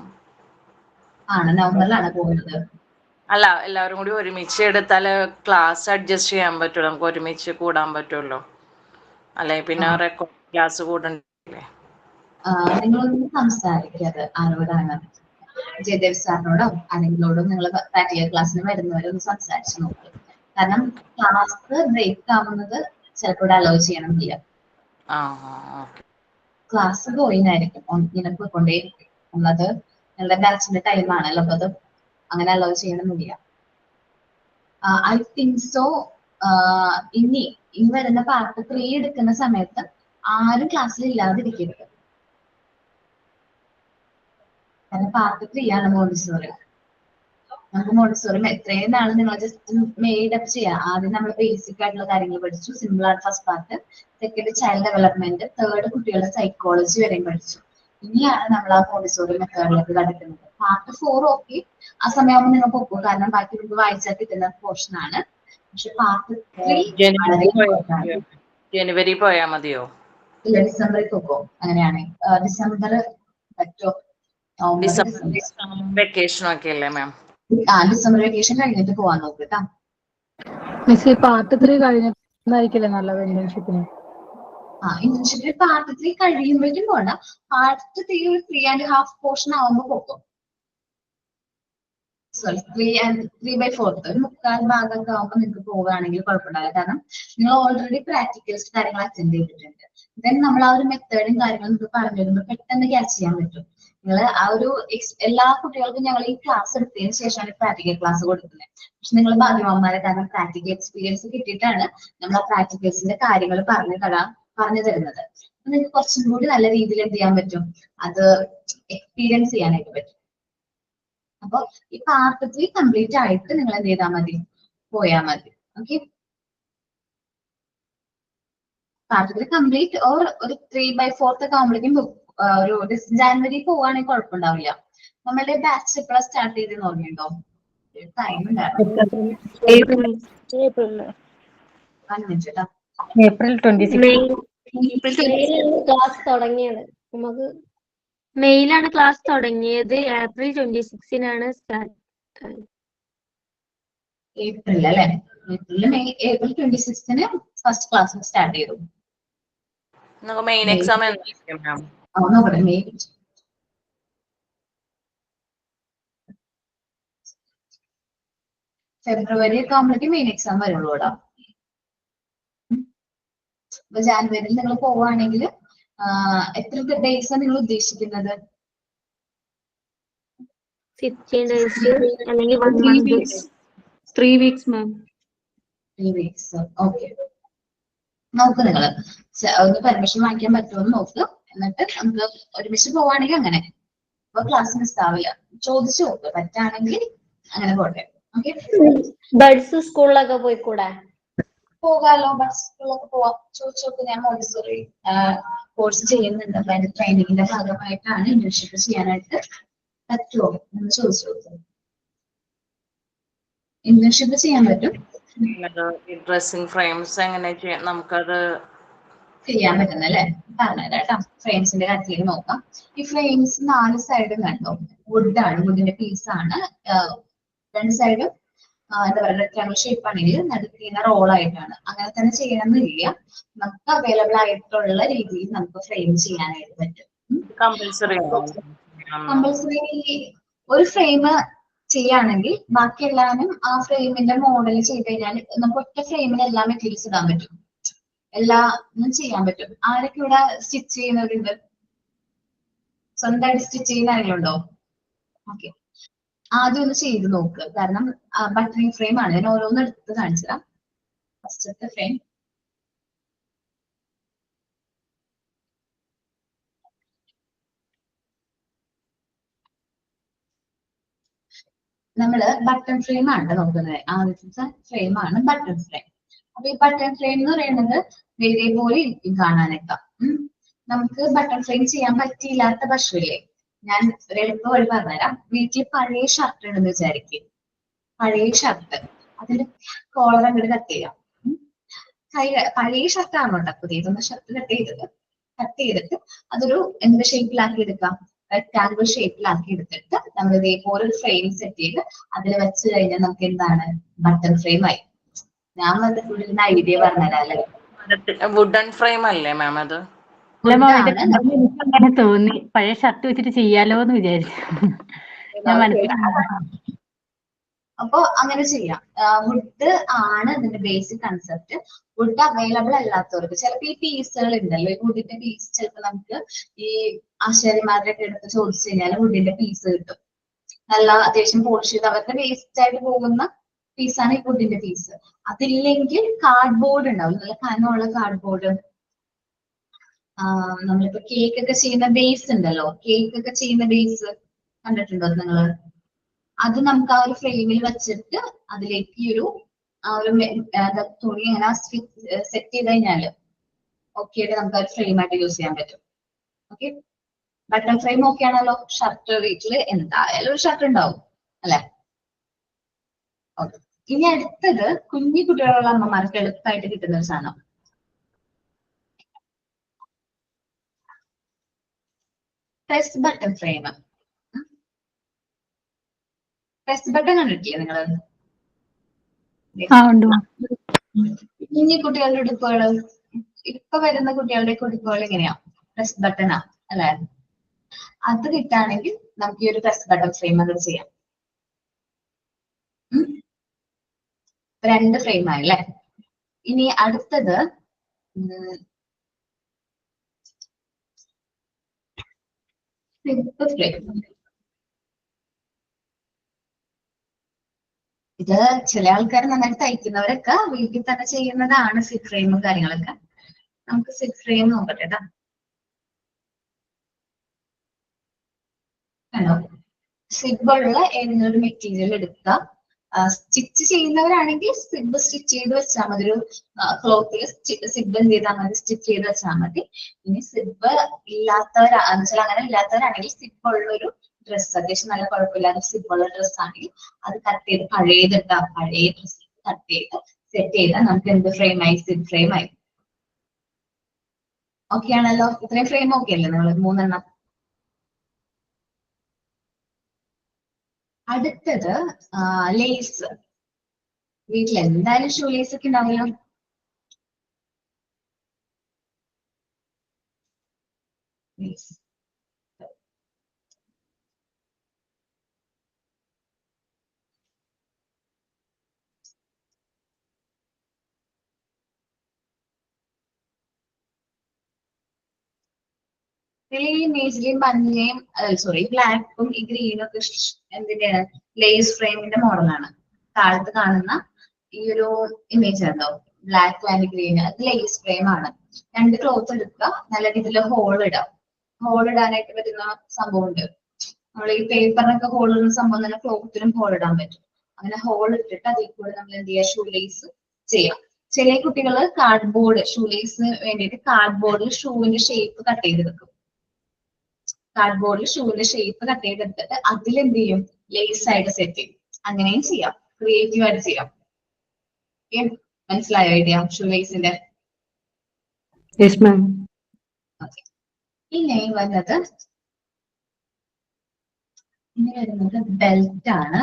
ആണ്, നവംബറിലാണ് പോകുന്നത്.
അല്ല, എല്ലാവരും കൂടി ഒരുമിച്ച് എടുത്താൽ ക്ലാസ് അഡ്ജസ്റ്റ് ചെയ്യാൻ പറ്റുമല്ലോ, നമുക്ക് ഒരുമിച്ച് കൂടാൻ പറ്റുമല്ലോ. അല്ലെ പിന്നെ റെക്കോർഡ് ക്ലാസ് കൂടണ്ടേ?
നിങ്ങളൊന്ന് സംസാരിക്കരുത് ആരോടാണ്, ജയദേവ് സാറിനോടോ ആരെങ്കിലോടും നിങ്ങൾ പ്രാക്ടിക്കൽ ക്ലാസ്സിന് വരുന്നവരൊന്ന് സംസാരിച്ച് നോക്കുക. കാരണം ക്ലാസ് ബ്രേക്ക് ആവുന്നത് ചിലപ്പോൾ അലോ ചെയ്യണമെന്നില്ല. ക്ലാസ് പോയിന്നായിരിക്കും ഇങ്ങനെ പോയിക്കൊണ്ടേയിരിക്കും. നമ്മളത് നിങ്ങളുടെ ബാച്ചിന്റെ ടൈമാണല്ലോ, അപ്പൊ അത് അങ്ങനെ അലോ ചെയ്യണമെന്നില്ല. I think so. ഇനി വരുന്ന പാർട്ട് 3 എടുക്കുന്ന സമയത്ത് ആരും ക്ലാസ്സിൽ ഇല്ലാതിരിക്കരുത്. കാരണം പാർട്ട് 3 ആണ് മോണ്ടിസോറി. നമുക്ക് മോണ്ടിസോറി എത്രയും നാള് നിങ്ങൾ ജസ്റ്റ് മെയ്ഡ് അപ്പ് ചെയ്യാം. ആദ്യം നമ്മൾ ബേസിക് ആയിട്ടുള്ള കാര്യങ്ങൾ പഠിച്ചു. സിമ്പിൾ ആണ് first part. Second child development. Third കുട്ടികളുടെ സൈക്കോളജി വരെയും പഠിച്ചു. ഇനിയാണ് നമ്മൾ ആ മോണ്ടിസോറി മെത്തേഡിലേക്ക് കടക്കുന്നത്. പാർട്ട് 4 ഓക്കെ, ആ സമയമാകുമ്പോൾ നിങ്ങൾ പോകും. കാരണം ബാക്കി നമുക്ക് വായിച്ചാൽ കിട്ടുന്ന പോർഷൻ ആണ്. പക്ഷെ പാർട്ട് 3
ജനുവരി പോയാൽ മതിയോ?
ഇല്ല, ഡിസംബറിൽ പോകും. അങ്ങനെയാണ്. ഡിസംബർ പറ്റോ?
വെക്കേഷൻ ഒക്കെ അല്ലേ മാം?
ഡിസംബർ വെക്കേഷൻ കഴിഞ്ഞിട്ട് പോവാൻ നോക്കട്ടാ.
പാർട്ട് 3 കഴിഞ്ഞിട്ടായിരിക്കില്ലേ നല്ലത് ഇന്റേൺഷിപ്പിന്?
ഇന്റേൺഷിപ്പിൽ പാർട്ട് 3 കഴിയുമ്പോഴേക്കും പോകണ്ട. പാർട്ട് 3 ഒരു 3.5 പോർഷൻ ആവുമ്പോൾ പോകും. സോറി, 3/4 ഒരു 3/4 ഭാഗമൊക്കെ ആവുമ്പോൾ നിങ്ങൾക്ക് പോവുകയാണെങ്കിൽ കുഴപ്പമുണ്ടാവില്ല. കാരണം നിങ്ങൾ ഓൾറെഡി പ്രാക്ടിക്കൽസ് കാര്യങ്ങൾ അറ്റൻഡ് ചെയ്തിട്ടുണ്ട്. ദെൻ നമ്മൾ ആ ഒരു മെത്തേഡും കാര്യങ്ങളും നിങ്ങൾക്ക് പറഞ്ഞു തരുമ്പോൾ പെട്ടെന്ന് ക്യാച്ച് ചെയ്യാൻ പറ്റും. നിങ്ങൾ ആ ഒരു എല്ലാ കുട്ടികൾക്കും ഞങ്ങൾ ഈ ക്ലാസ് എടുത്തതിന് ശേഷമാണ് പ്രാക്ടിക്കൽ ക്ലാസ് കൊടുക്കുന്നത്. പക്ഷെ നിങ്ങൾ ഭാഗ്യവാന്മാരെ, കാരണം പ്രാക്ടിക്കൽ എക്സ്പീരിയൻസ് കിട്ടിയിട്ടാണ് നമ്മൾ ആ പ്രാക്ടിക്കൽസിന്റെ കാര്യങ്ങൾ പറഞ്ഞു തരുന്നത്. നിങ്ങൾക്ക് കുറച്ചും കൂടി നല്ല രീതിയിൽ എന്ത് ചെയ്യാൻ പറ്റും, അത് എക്സ്പീരിയൻസ് ചെയ്യാനായിട്ട് പറ്റും. അപ്പൊ ഈ പാർട്ട് 3 കംപ്ലീറ്റ് ആയിട്ട് നിങ്ങൾ എന്ത് ചെയ്താൽ മതി, പോയാൽ മതി. ഓക്കെ, പാർട്ട് 3 കംപ്ലീറ്റ് ഓർ ഒരു 3/4 ഒക്കെ ആകുമ്പോഴേക്കും ഒരു ജാനുവരി പോവുകയാണെങ്കിൽ കുഴപ്പമുണ്ടാവില്ല. നമ്മളുടെ ബാച്ച് എപ്പോഴാണ് സ്റ്റാർട്ട് ചെയ്തെന്ന് ഓർമ്മയുണ്ടോ? ടൈം ഉണ്ടായിരുന്നു.
April 26.
ക്ലാസ് തുടങ്ങിയത് നമുക്ക് മെയിലാണ് ക്ലാസ് തുടങ്ങിയത്. April 26-നാണ് സ്റ്റാർട്ട്.
ഏപ്രിൽ അല്ലെ? April 26-ന് ഫസ്റ്റ് ക്ലാസ് സ്റ്റാർട്ട് ചെയ്തു.
മെയിൻ എക്സാം എന്തായിരിക്കും മാം?
നോക്കട്ടെ, മെയ് ഫെബ്രുവരി ഒക്കെ ആകുമ്പോഴേക്കും മെയിൻ എക്സാം വരുള്ളൂ ഇവിടെ. അപ്പൊ ജാനുവരിയിൽ നിങ്ങൾ പോവുകയാണെങ്കിൽ എത്ര ഡേയ്സ് ആണ് നിങ്ങൾ ഉദ്ദേശിക്കുന്നത്?
15 days അല്ലെങ്കിൽ 1 month.
3 weeks മാം.
3 weeks. ഓക്കെ, നോക്ക് നിങ്ങൾ ഒന്ന് പെർമിഷൻ വാങ്ങിക്കാൻ പറ്റുമെന്ന് നോക്ക്. എന്നിട്ട് നമുക്ക് ഒരുമിച്ച് പോവാണെങ്കിൽ അങ്ങനെ. അപ്പൊ ക്ലാസ് മിസ് ആവില്ല. ചോദിച്ചു നോക്ക്, പറ്റാണെങ്കിൽ അങ്ങനെ പോട്ടെ. ഓക്കെ,
ബഡ്സ് സ്കൂളിലൊക്കെ പോയിക്കൂടെ?
പോകാലോ, ബസ് സ്കൂളിലൊക്കെ പോവാം. ചോദിച്ചു നോക്ക്. ഞാൻ മോണ്ടിസോറി കോഴ്സ് ചെയ്യുന്നുണ്ട്. അപ്പൊ അതിന്റെ ട്രെയിനിങ്ങിന്റെ ഭാഗമായിട്ടാണ് ഇന്റേൺഷിപ്പ് ചെയ്യാനായിട്ട് പറ്റുമോ എന്ന് ചോദിച്ചു നോക്കും. ഇന്റേൺഷിപ്പ് ചെയ്യാൻ പറ്റും.
ഡ്രസ്സിംഗ് ഫ്രെയിംസ് എങ്ങനെ ചെയ്യാം നമുക്കത്
ചെയ്യാൻ പറ്റുന്നല്ലേ? പറഞ്ഞുതരാം കേട്ടോ. ഫ്രെയിംസിന്റെ കാര്യത്തിലേക്ക് നോക്കാം. ഈ ഫ്രെയിംസ് 4 സൈഡും കണ്ടോ, വുഡാണ്, വുഡിന്റെ പീസാണ്. 2 സൈഡും എന്താ പറയുക റെക്ടാങ്കിൾ ഷേപ്പ് ആണെങ്കിൽ നടുക്കുന്ന റോൾ ആയിട്ടാണ്. അങ്ങനെ തന്നെ ചെയ്യണമെന്നില്ല, നമുക്ക് അവൈലബിൾ ആയിട്ടുള്ള രീതിയിൽ നമുക്ക് ഫ്രെയിം ചെയ്യാനായിട്ട് പറ്റും.
കമ്പൽസറി
കമ്പൽസറി ഒരു ഫ്രെയിം ചെയ്യുകയാണെങ്കിൽ ബാക്കി എല്ലാവരും ആ ഫ്രെയിമിന്റെ മോഡൽ ചെയ്ത് കഴിഞ്ഞാൽ നമുക്ക് ഒറ്റ ഫ്രെയിമിൽ എല്ലാ മെറ്റീരിയൽസ് ഇടാൻ പറ്റും, എല്ലാം ചെയ്യാൻ പറ്റും. ആരൊക്കെ ഇവിടെ സ്റ്റിച്ച് ചെയ്യുന്നവരുണ്ട്? സ്വന്തമായിട്ട് സ്റ്റിച്ച് ചെയ്യുന്ന ആരെങ്കിലും ഉണ്ടോ? ഓക്കെ, ആദ്യം ഒന്ന് ചെയ്ത് നോക്കുക. കാരണം ബട്ടറിംഗ് ഫ്രെയിം ആണ്. ഞാൻ ഓരോന്ന് എടുത്ത് കാണിച്ചതാ. ഫസ്റ്റത്തെ ഫ്രെയിം നമ്മള് ബട്ടൺ ഫ്രെയിം ആണ് നോക്കുന്നത്. ആദ്യത്തെ ഫ്രെയിം ആണ് ബട്ടൺ ഫ്രെയിം. അപ്പൊ ഈ ബട്ടൺ ഫ്രെയിം എന്ന് പറയുന്നത് ഇതേപോലെ ഇരിക്കും കാണാനൊക്കെ. നമുക്ക് ബട്ടൺ ഫ്രെയിം ചെയ്യാൻ പറ്റിയില്ലാത്ത പക്ഷമില്ലേ, ഞാൻ ഒരു എളുപ്പ വഴി പറഞ്ഞുതരാം. വീട്ടിൽ പഴയ ഷർട്ട് ഉണ്ടെന്ന് വിചാരിക്കും. പഴയ ഷർട്ട്, അതിന്റെ കോളർ അങ്ങോട്ട് കട്ട് ചെയ്യാം. പഴയ ഷർട്ടാണോ കേട്ടോ, പുതിയതൊന്ന് ഷർട്ട് കട്ട് ചെയ്തിട്ട് അതൊരു എന്ത് ഷേപ്പിലാക്കി എടുക്കാം, റെക്ടാങ്കിൾ ഷേപ്പിലാക്കി എടുത്തിട്ട് നമ്മൾ ഇതേപോലെ ഒരു ഫ്രെയിം സെറ്റ് ചെയ്ത് അതിൽ വെച്ച് കഴിഞ്ഞാൽ നമുക്ക് എന്താണ്, ബട്ടൺ ഫ്രെയിം ആയി. ഞാൻ വന്നിട്ടുള്ള ഐഡിയ പറഞ്ഞുതരാം അല്ലേ.
വുഡൻ ഫ്രെയിം അല്ലേ മാം അത്?
അങ്ങനെ തോന്നി, പഴയ ഷർട്ട് വെച്ചിട്ട് ചെയ്യാലോ എന്ന് വിചാരിച്ചു. ഞാൻ
അപ്പൊ അങ്ങനെ ചെയ്യാം. വുഡ് ആണ് ഇതിന്റെ ബേസിക് കൺസെപ്റ്റ്. വുഡ് അവൈലബിൾ അല്ലാത്തവർക്ക് ചിലപ്പോൾ ഈ പീസുകൾ ഉണ്ടല്ലോ, ഈ വുഡിന്റെ പീസ് ചിലപ്പോൾ നമുക്ക് ഈ ആശാരിമാരുടെ ഒക്കെ എടുത്ത് ചോദിച്ചു കഴിഞ്ഞാൽ വുഡിന്റെ പീസ് കിട്ടും. നല്ല അത്യാവശ്യം പോളിഷ് ചെയ്ത് അവരുടെ വേസ്റ്റ് ആയിട്ട് പോകുന്ന പീസാണ് ഈ വുഡിന്റെ പീസ്. അതില്ലെങ്കിൽ കാർഡ്ബോർഡ് ഉണ്ടാവും, നല്ല കനമുള്ള കാർഡ്ബോർഡ്. നമ്മളിപ്പോ കേക്ക് ഒക്കെ ചെയ്യുന്ന ബേസ് ഉണ്ടല്ലോ, കേക്ക് ഒക്കെ ചെയ്യുന്ന ബേസ് കണ്ടിട്ടുണ്ടോ നിങ്ങള്? അത് നമുക്ക് ആ ഒരു ഫ്രെയിമിൽ വെച്ചിട്ട് അതിലേക്ക് ഒരു തുണി ഇങ്ങനെ സെറ്റ് ചെയ്ത് കഴിഞ്ഞാല് ഓക്കെ ആയിട്ട് നമുക്ക് ആ ഒരു ഫ്രെയിം ആയിട്ട് യൂസ് ചെയ്യാൻ പറ്റും. ഓക്കെ, ബട്ടൺ ഫ്രെയിം ഓക്കെ ആണല്ലോ. ഷർട്ട് വീട്ടില് എന്തായാലും ഒരു ഷർട്ട് ഉണ്ടാവും അല്ലെ? ഓക്കെ, ഇനി അടുത്തത് കുഞ്ഞു കുട്ടികളുള്ള അമ്മമാർക്ക് എളുപ്പമായിട്ട് കിട്ടുന്ന ഒരു സാധനം, press button frame. Press button കണ്ടിട്ടില്ലേ നിങ്ങള്? കുഞ്ഞു കുട്ടികളുടെ ഉടുപ്പുകള്, ഇപ്പൊ വരുന്ന കുട്ടികളുടെ ഉടുപ്പുകൾ എങ്ങനെയാ? പ്രസ് ബട്ടണാ അല്ലെ? അത് കിട്ടുകയാണെങ്കിൽ നമുക്ക് ഈ ഒരു പ്രസ് ബട്ടൺ ഫ്രെയിം അത് ചെയ്യാം. 2 ഫ്രെയിം ആയല്ലേ. ഇനി അടുത്തത് ഫ്രെയിം. ഇത് ചില ആൾക്കാർ നന്നായിട്ട് തയ്ക്കുന്നവരൊക്കെ വീട്ടിൽ തന്നെ ചെയ്യുന്നതാണ്. സിഡ് ഫ്രെയിമും കാര്യങ്ങളൊക്കെ. നമുക്ക് സിഡ് ഫ്രെയിം നോക്കട്ടെ കേട്ടോ. കണ്ടോ, സിബുള്ള ഏതെങ്കിലും ഒരു മെറ്റീരിയൽ എടുക്കുക. സ്റ്റിച്ച് ചെയ്യുന്നവരാണെങ്കിൽ സിബ് സ്റ്റിച്ച് ചെയ്ത് വെച്ചാൽ മതി. ഒരു ക്ലോത്തിൽ സിബ് എന്ത് ചെയ്താൽ മതി, സ്റ്റിച്ച് ചെയ്ത് വെച്ചാൽ മതി. ഇനി സിബ് ഇല്ലാത്തവരാണെന്ന് അങ്ങനെ ഇല്ലാത്തവരാണെങ്കിൽ സിബുള്ളൊരു ഡ്രസ്സ്, അത്യാവശ്യം നല്ല കുഴപ്പമില്ലാത്ത സിബുള്ള ഡ്രസ്സ് ആണെങ്കിൽ അത് കട്ട് ചെയ്ത് പഴയ ഡ്രസ്സ് കട്ട് ചെയ്ത് സെറ്റ് ചെയ്താൽ നമുക്ക് എന്ത് ഫ്രെയിം ആയി? സിബ് ഫ്രെയിം ആയി. ഓക്കെ ആണല്ലോ? ഇത്രയും ഫ്രെയിം ഓക്കെ അല്ലേ നിങ്ങൾ? 3 എണ്ണം. അടുത്തത് ലേസ്. വീട്ടിൽ എന്തായാലും ഷൂ ലേസ് ഒക്കെ ഉണ്ടാവുമല്ലോ. ഈ ഇമേജിലെയും മഞ്ഞയും ബ്ലാക്കും ഈ ഗ്രീനും ഒക്കെ എന്തിന്റെയാണ്? ലേസ് ഫ്രെയിമിന്റെ മോഡലാണ്. താഴത്ത് കാണുന്ന ഈ ഒരു ഇമേജ് ഉണ്ടോ, ബ്ലാക്ക് ആൻഡ് ഗ്രീൻ, അത് ലേസ് ഫ്രെയിം ആണ്. 2 ക്ലോത്ത് എടുക്കുക, നല്ല രീതിയിൽ ഹോൾ ഇടാം. ഹോൾ ഇടാനായിട്ട് പറ്റുന്ന സംഭവം ഉണ്ട്. നമ്മൾ ഈ പേപ്പറിനൊക്കെ ഹോൾ ഇടുന്ന സംഭവം തന്നെ ക്ലോത്തിനും ഹോൾ ഇടാൻ പറ്റും. അങ്ങനെ ഹോൾ ഇട്ടിട്ട് അതിൽ കൂടെ നമ്മൾ എന്ത് ചെയ്യുക? ഷൂ ലേസ് ചെയ്യാം. ചില കുട്ടികൾ കാർഡ്ബോർഡ് ഷൂ ലേസിന് വേണ്ടിയിട്ട് കാർഡ്ബോർഡിൽ ഷൂവിന്റെ ഷേപ്പ് കട്ട് ചെയ്ത് വെക്കും. കാർഡ്ബോർഡിൽ ഷൂവിന്റെ ഷേപ്പ് കട്ട് ചെയ്തെടുത്തിട്ട് അതിലെന്ത് ചെയ്യും, ലേസ് ആയിട്ട് സെറ്റ് ചെയ്യും. അങ്ങനെയും ചെയ്യാം, ക്രിയേറ്റീവ് ആയിട്ട് ചെയ്യാം. ഓക്കെ, മനസ്സിലായോ ഐഡിയ ഷൂ ലേസിന്റെ?
Yes ma'am.
ഇനി വരുന്നത് ബെൽറ്റ് ആണ്.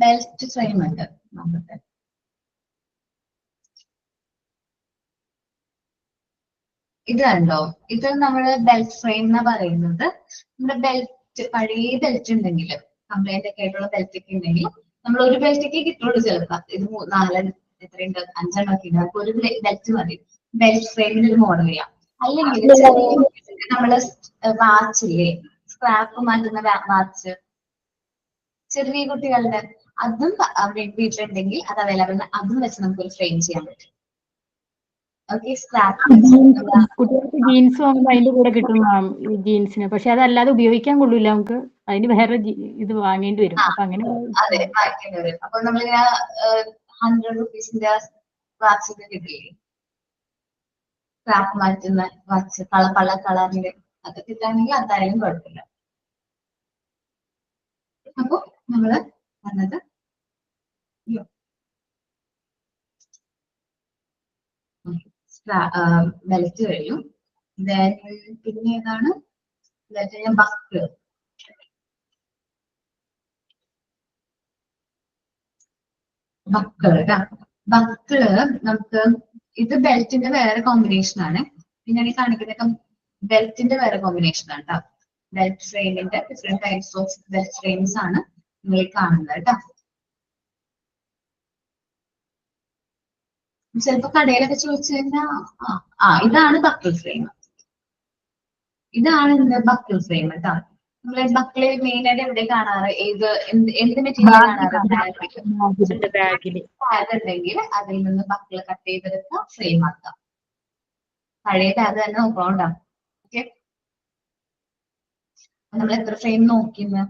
ബെൽറ്റ് ഫ്രെയിം ഉണ്ട് നമുക്ക്. ഇത് കണ്ടോ, ഇത് നമ്മള് ബെൽറ്റ് ഫ്രെയിം എന്ന് പറയുന്നത് നമ്മുടെ ബെൽറ്റ്, പഴയ ബെൽറ്റ് ഉണ്ടെങ്കിൽ, കംപ്ലൈന്റ് ഒക്കെ ആയിട്ടുള്ള ബെൽറ്റ് ഒക്കെ ഉണ്ടെങ്കിൽ നമ്മൾ ഒരു ബെൽറ്റൊക്കെ കിട്ടുള്ളൂ ചിലപ്പോൾ. ഇത് 4 എത്രയുണ്ട്, 5 ഒക്കെ ഉണ്ട്. അപ്പൊ ഒരു ബെൽറ്റ് മതി ബെൽറ്റ് ഫ്രെയിമിന് ഒരു മോഡൽ ചെയ്യാം. അല്ലെങ്കിൽ നമ്മള് വാച്ചില്ലേ, സ്ക്രാപ്പ് മാറ്റുന്ന വാച്ച്, ചെറിയ കുട്ടികളുടെ, അതും വീട്ടിലുണ്ടെങ്കിൽ അത് അവൈലബിൾ ആണ്. അതും വെച്ച് നമുക്ക് ഒരു ഫ്രെയിം ചെയ്യാൻ പറ്റും. ഓക്കെ, സ്ക്രാപ്പ്
കുട്ടികൾക്ക് ജീൻസ് വാങ്ങുമ്പോൾ അതിന്റെ കൂടെ കിട്ടും മാം, ഈ ജീൻസിന്. പക്ഷെ അതല്ലാതെ ഉപയോഗിക്കാൻ കൊള്ളില്ല, നമുക്ക് അതിന് വേറെ ഇത് വാങ്ങേണ്ടി വരും. അപ്പൊ അങ്ങനെ
അതെ, വാങ്ങിക്കേണ്ടി വരും. അപ്പൊ നമ്മളിങ്ങനെ 100 rupees വാച്ച് ഒക്കെ കിട്ടില്ലേ, സ്ക്രാപ്പ് മാറ്റുന്ന വാച്ച്, പല കളറിന്റെ, അത് കിട്ടുകയാണെങ്കിൽ അതായാലും കുഴപ്പമില്ല. അപ്പൊ നമ്മള് പറഞ്ഞത് ബെൽറ്റ് കഴിഞ്ഞു. പിന്നെ ഏതാണ് ബക്കിള്. ബക്കിള് നമുക്ക്, ഇത് ബെൽറ്റിന്റെ വേറെ കോമ്പിനേഷൻ ആണ്. പിന്നെ കാണിക്കുന്നതൊക്കെ ബെൽറ്റിന്റെ വേറെ കോമ്പിനേഷൻ ആണ് കേട്ടോ. ബെൽറ്റ് ഫ്രെയിമിന്റെ different types of belt frames ആണ് നിങ്ങൾ കാണുന്നത് കേട്ടോ. ചിലപ്പോ കടയിലൊക്കെ ചോദിച്ചു കഴിഞ്ഞാൽ ഇതാണ് ബക്കിൾ ഫ്രെയിം, ഇതാണ് ബക്കിൾ ഫ്രെയിം കേട്ടോ. നമ്മള് ബക്കിള് മെയിൻ ആയിട്ട് എവിടെ കാണാറ്, എന്ത് മെറ്റീരിയൽ കാണാറ്, ബാഗ് ഉണ്ടെങ്കിൽ അതിൽ നിന്ന് ബക്കിള് കട്ട് ചെയ്തെടുക്കുക, ഫ്രെയിം ആക്കാം. പഴയ ബാഗ് തന്നെ നോക്കണോണ്ടാവും. ഓക്കെ, നമ്മൾ എത്ര ഫ്രെയിം നോക്കിന്ന്,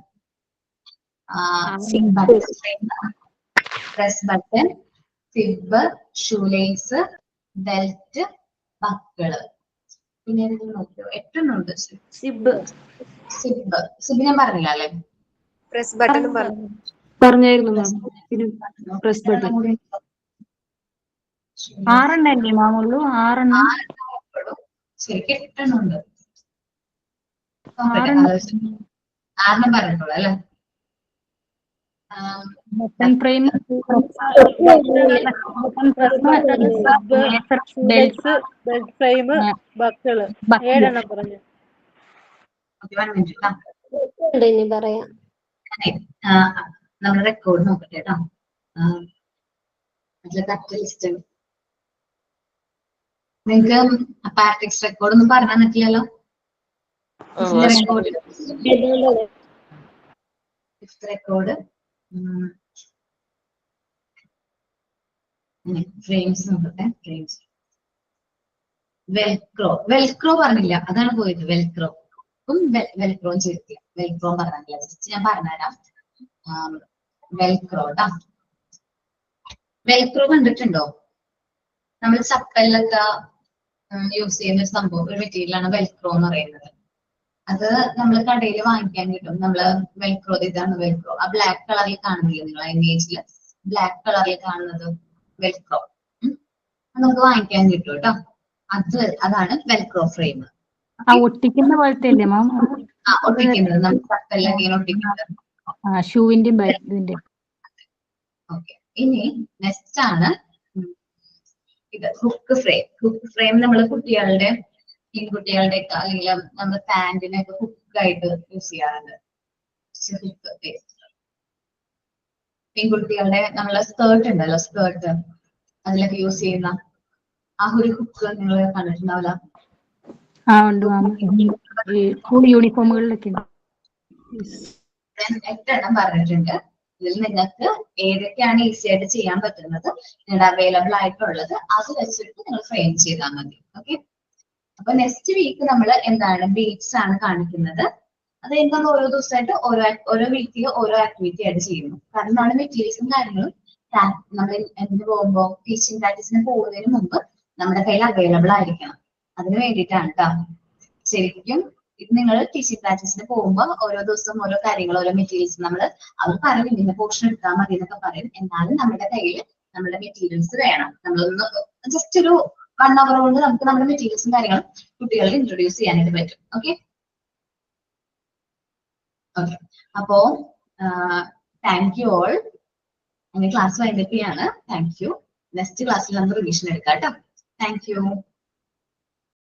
press button, zip, shoelace, belt, buckle. പിന്നെ നോക്കിയോ, 8 ഉണ്ട്. സിബ് ഞാൻ പറഞ്ഞില്ല അല്ലേ?
പ്രസ് ബട്ടൺ
പറഞ്ഞായിരുന്നു മാം. പിന്നെ പ്രസ് ബട്ടൺ
6 എണ്ണല്ലേ മാം ഉള്ളൂ? 6 എണ്ണം
ശരിക്കും 8 എണ്ണം ഉണ്ട്. 6 എണ്ണം പറഞ്ഞിട്ടുള്ളൂ അല്ലേ?
Button frame,
belt frame, buckle 7 എണ്ണം പറഞ്ഞു.
ഇനി പറയാം.
നമ്മുടെ റെക്കോർഡ് നോക്കട്ടെ കേട്ടോ. കറക്റ്റ് ലിസ്റ്റ് നിങ്ങൾക്ക് അപ്പാരറ്റിക്സ് റെക്കോർഡ് ഒന്നും പറഞ്ഞു തന്നിട്ടില്ലല്ലോ. റെക്കോർഡ് ഫ്രെയിംസ് നോക്കട്ടെ. ഫ്രെയിംസ് വെൽക്രോ പറഞ്ഞില്ല, അതാണ് പോയത്. വെൽക്രോയും ചേർത്തില്ല. വെൽക്രോ പറഞ്ഞില്ല, ജസ്റ്റ് ഞാൻ പറഞ്ഞുതരാം. വെൽക്രോ ട്ടാ. വെൽക്രോ കണ്ടിട്ടുണ്ടോ? നമ്മൾ ചപ്പലിലൊക്കെ യൂസ് ചെയ്യുന്ന ഒരു സംഭവം, ഒരു മെറ്റീരിയലാണ് വെൽക്രോ എന്ന് പറയുന്നത്. അത് നമ്മൾ കടയിൽ വാങ്ങിക്കാൻ കിട്ടും. നമ്മള് വെൽക്രോ, ഇതാണ് വെൽക്രോ. ആ ബ്ലാക്ക് കളറിൽ കാണുന്നില്ല നിങ്ങൾ ഇമേജില്, ബ്ലാക്ക് കളറിൽ കാണുന്നത് വെൽക്രോ. നമുക്ക് വാങ്ങിക്കാൻ കിട്ടും കേട്ടോ. അതാണ് വെൽക്രോ ഫ്രെയിം.
ഒട്ടിക്കുന്ന പോലത്തെ അല്ലേ മാം?
ഒട്ടിക്കുന്നത്, നമുക്ക് ചപ്പലിലൊക്കെ ഇങ്ങനെ ഒട്ടിക്കുന്നത്.
ഷൂവിന്റെയും ഇതിന്റെ.
ഓക്കെ, ഇനി നെക്സ്റ്റ് ആണ് ഇത് ഹുക്ക് ഫ്രെയിം. ഹുക്ക് ഫ്രെയിം നമ്മൾ കുട്ടികളുടെ, പെൺകുട്ടികളുടെ ഒക്കെ അല്ലെങ്കിൽ നമ്മുടെ പാന്റിനൊക്കെ ഹുക്കായിട്ട് യൂസ് ചെയ്യാറുണ്ട്. പെൺകുട്ടികളുടെ നമ്മളെ സ്കേർട്ട് ഉണ്ടല്ലോ, സ്കേർട്ട് അതിലൊക്കെ യൂസ് ചെയ്യുന്ന ആ ഒരു ഹുക്ക് നിങ്ങൾ കണ്ടിട്ടുണ്ടാവില്ല?
ഉണ്ട് മാം, സ്കൂൾ യൂണിഫോമുകളിലൊക്കെ.
8 എണ്ണം പറഞ്ഞിട്ടുണ്ട്. ഇതിൽ നിങ്ങൾക്ക് ഏതൊക്കെയാണ് ഈസി ആയിട്ട് ചെയ്യാൻ പറ്റുന്നത്, നിങ്ങളുടെ അവൈലബിൾ ആയിട്ടുള്ളത്, അത് വെച്ചിട്ട് നിങ്ങൾ ഫ്രെയിം ചെയ്താൽ മതി. ഓക്കെ, അപ്പൊ നെക്സ്റ്റ് വീക്ക് നമ്മൾ എന്താണ് ബീറ്റ്സ് ആണ് കാണിക്കുന്നത്. അത് എന്താണ് ഓരോ ദിവസമായിട്ട് ഓരോ വീക്കിൽ ഓരോ ആക്ടിവിറ്റി ആയിട്ട് ചെയ്യുന്നു. കാരണം നമ്മുടെ മെറ്റീരിയൽസും കാര്യങ്ങളും നമ്മൾ എന്തിനു പോകുമ്പോൾ ടീച്ചിങ് പ്രാക്ടീസിന് പോകുന്നതിന് മുമ്പ് നമ്മുടെ കയ്യിൽ അവൈലബിൾ ആയിരിക്കണം. അതിന് വേണ്ടിയിട്ടാണ് കേട്ടോ. ശരിക്കും ഇത് നിങ്ങൾ ടീച്ചിങ് പ്രാക്ടീസിന് പോകുമ്പോൾ ഓരോ ദിവസം ഓരോ കാര്യങ്ങൾ ഓരോ മെറ്റീരിയൽസ് നമ്മൾ അവർ പറയും ഇന്ന പോർഷൻ എടുത്താൽ മതി എന്നൊക്കെ പറയും. എന്നാലും നമ്മുടെ കയ്യിൽ നമ്മുടെ മെറ്റീരിയൽസ് വേണം. നമ്മളൊന്ന് ജസ്റ്റ് ഒരു 1 hour കൊണ്ട് നമുക്ക് നമ്മുടെ മെറ്റീരിയൽസും കാര്യങ്ങളും കുട്ടികൾക്ക് ഇൻട്രൊഡ്യൂസ് ചെയ്യാനായിട്ട് പറ്റും. ഓക്കെ ഓക്കെ അപ്പോ താങ്ക് യു ഓൾ. എന്റെ ക്ലാസ് വൈൻഡപ്പ് ചെയ്യാണ്. Thank you. നെക്സ്റ്റ് ക്ലാസ്സിൽ നമുക്ക് റിവിഷൻ എടുക്കാം കേട്ടോ. Thank you.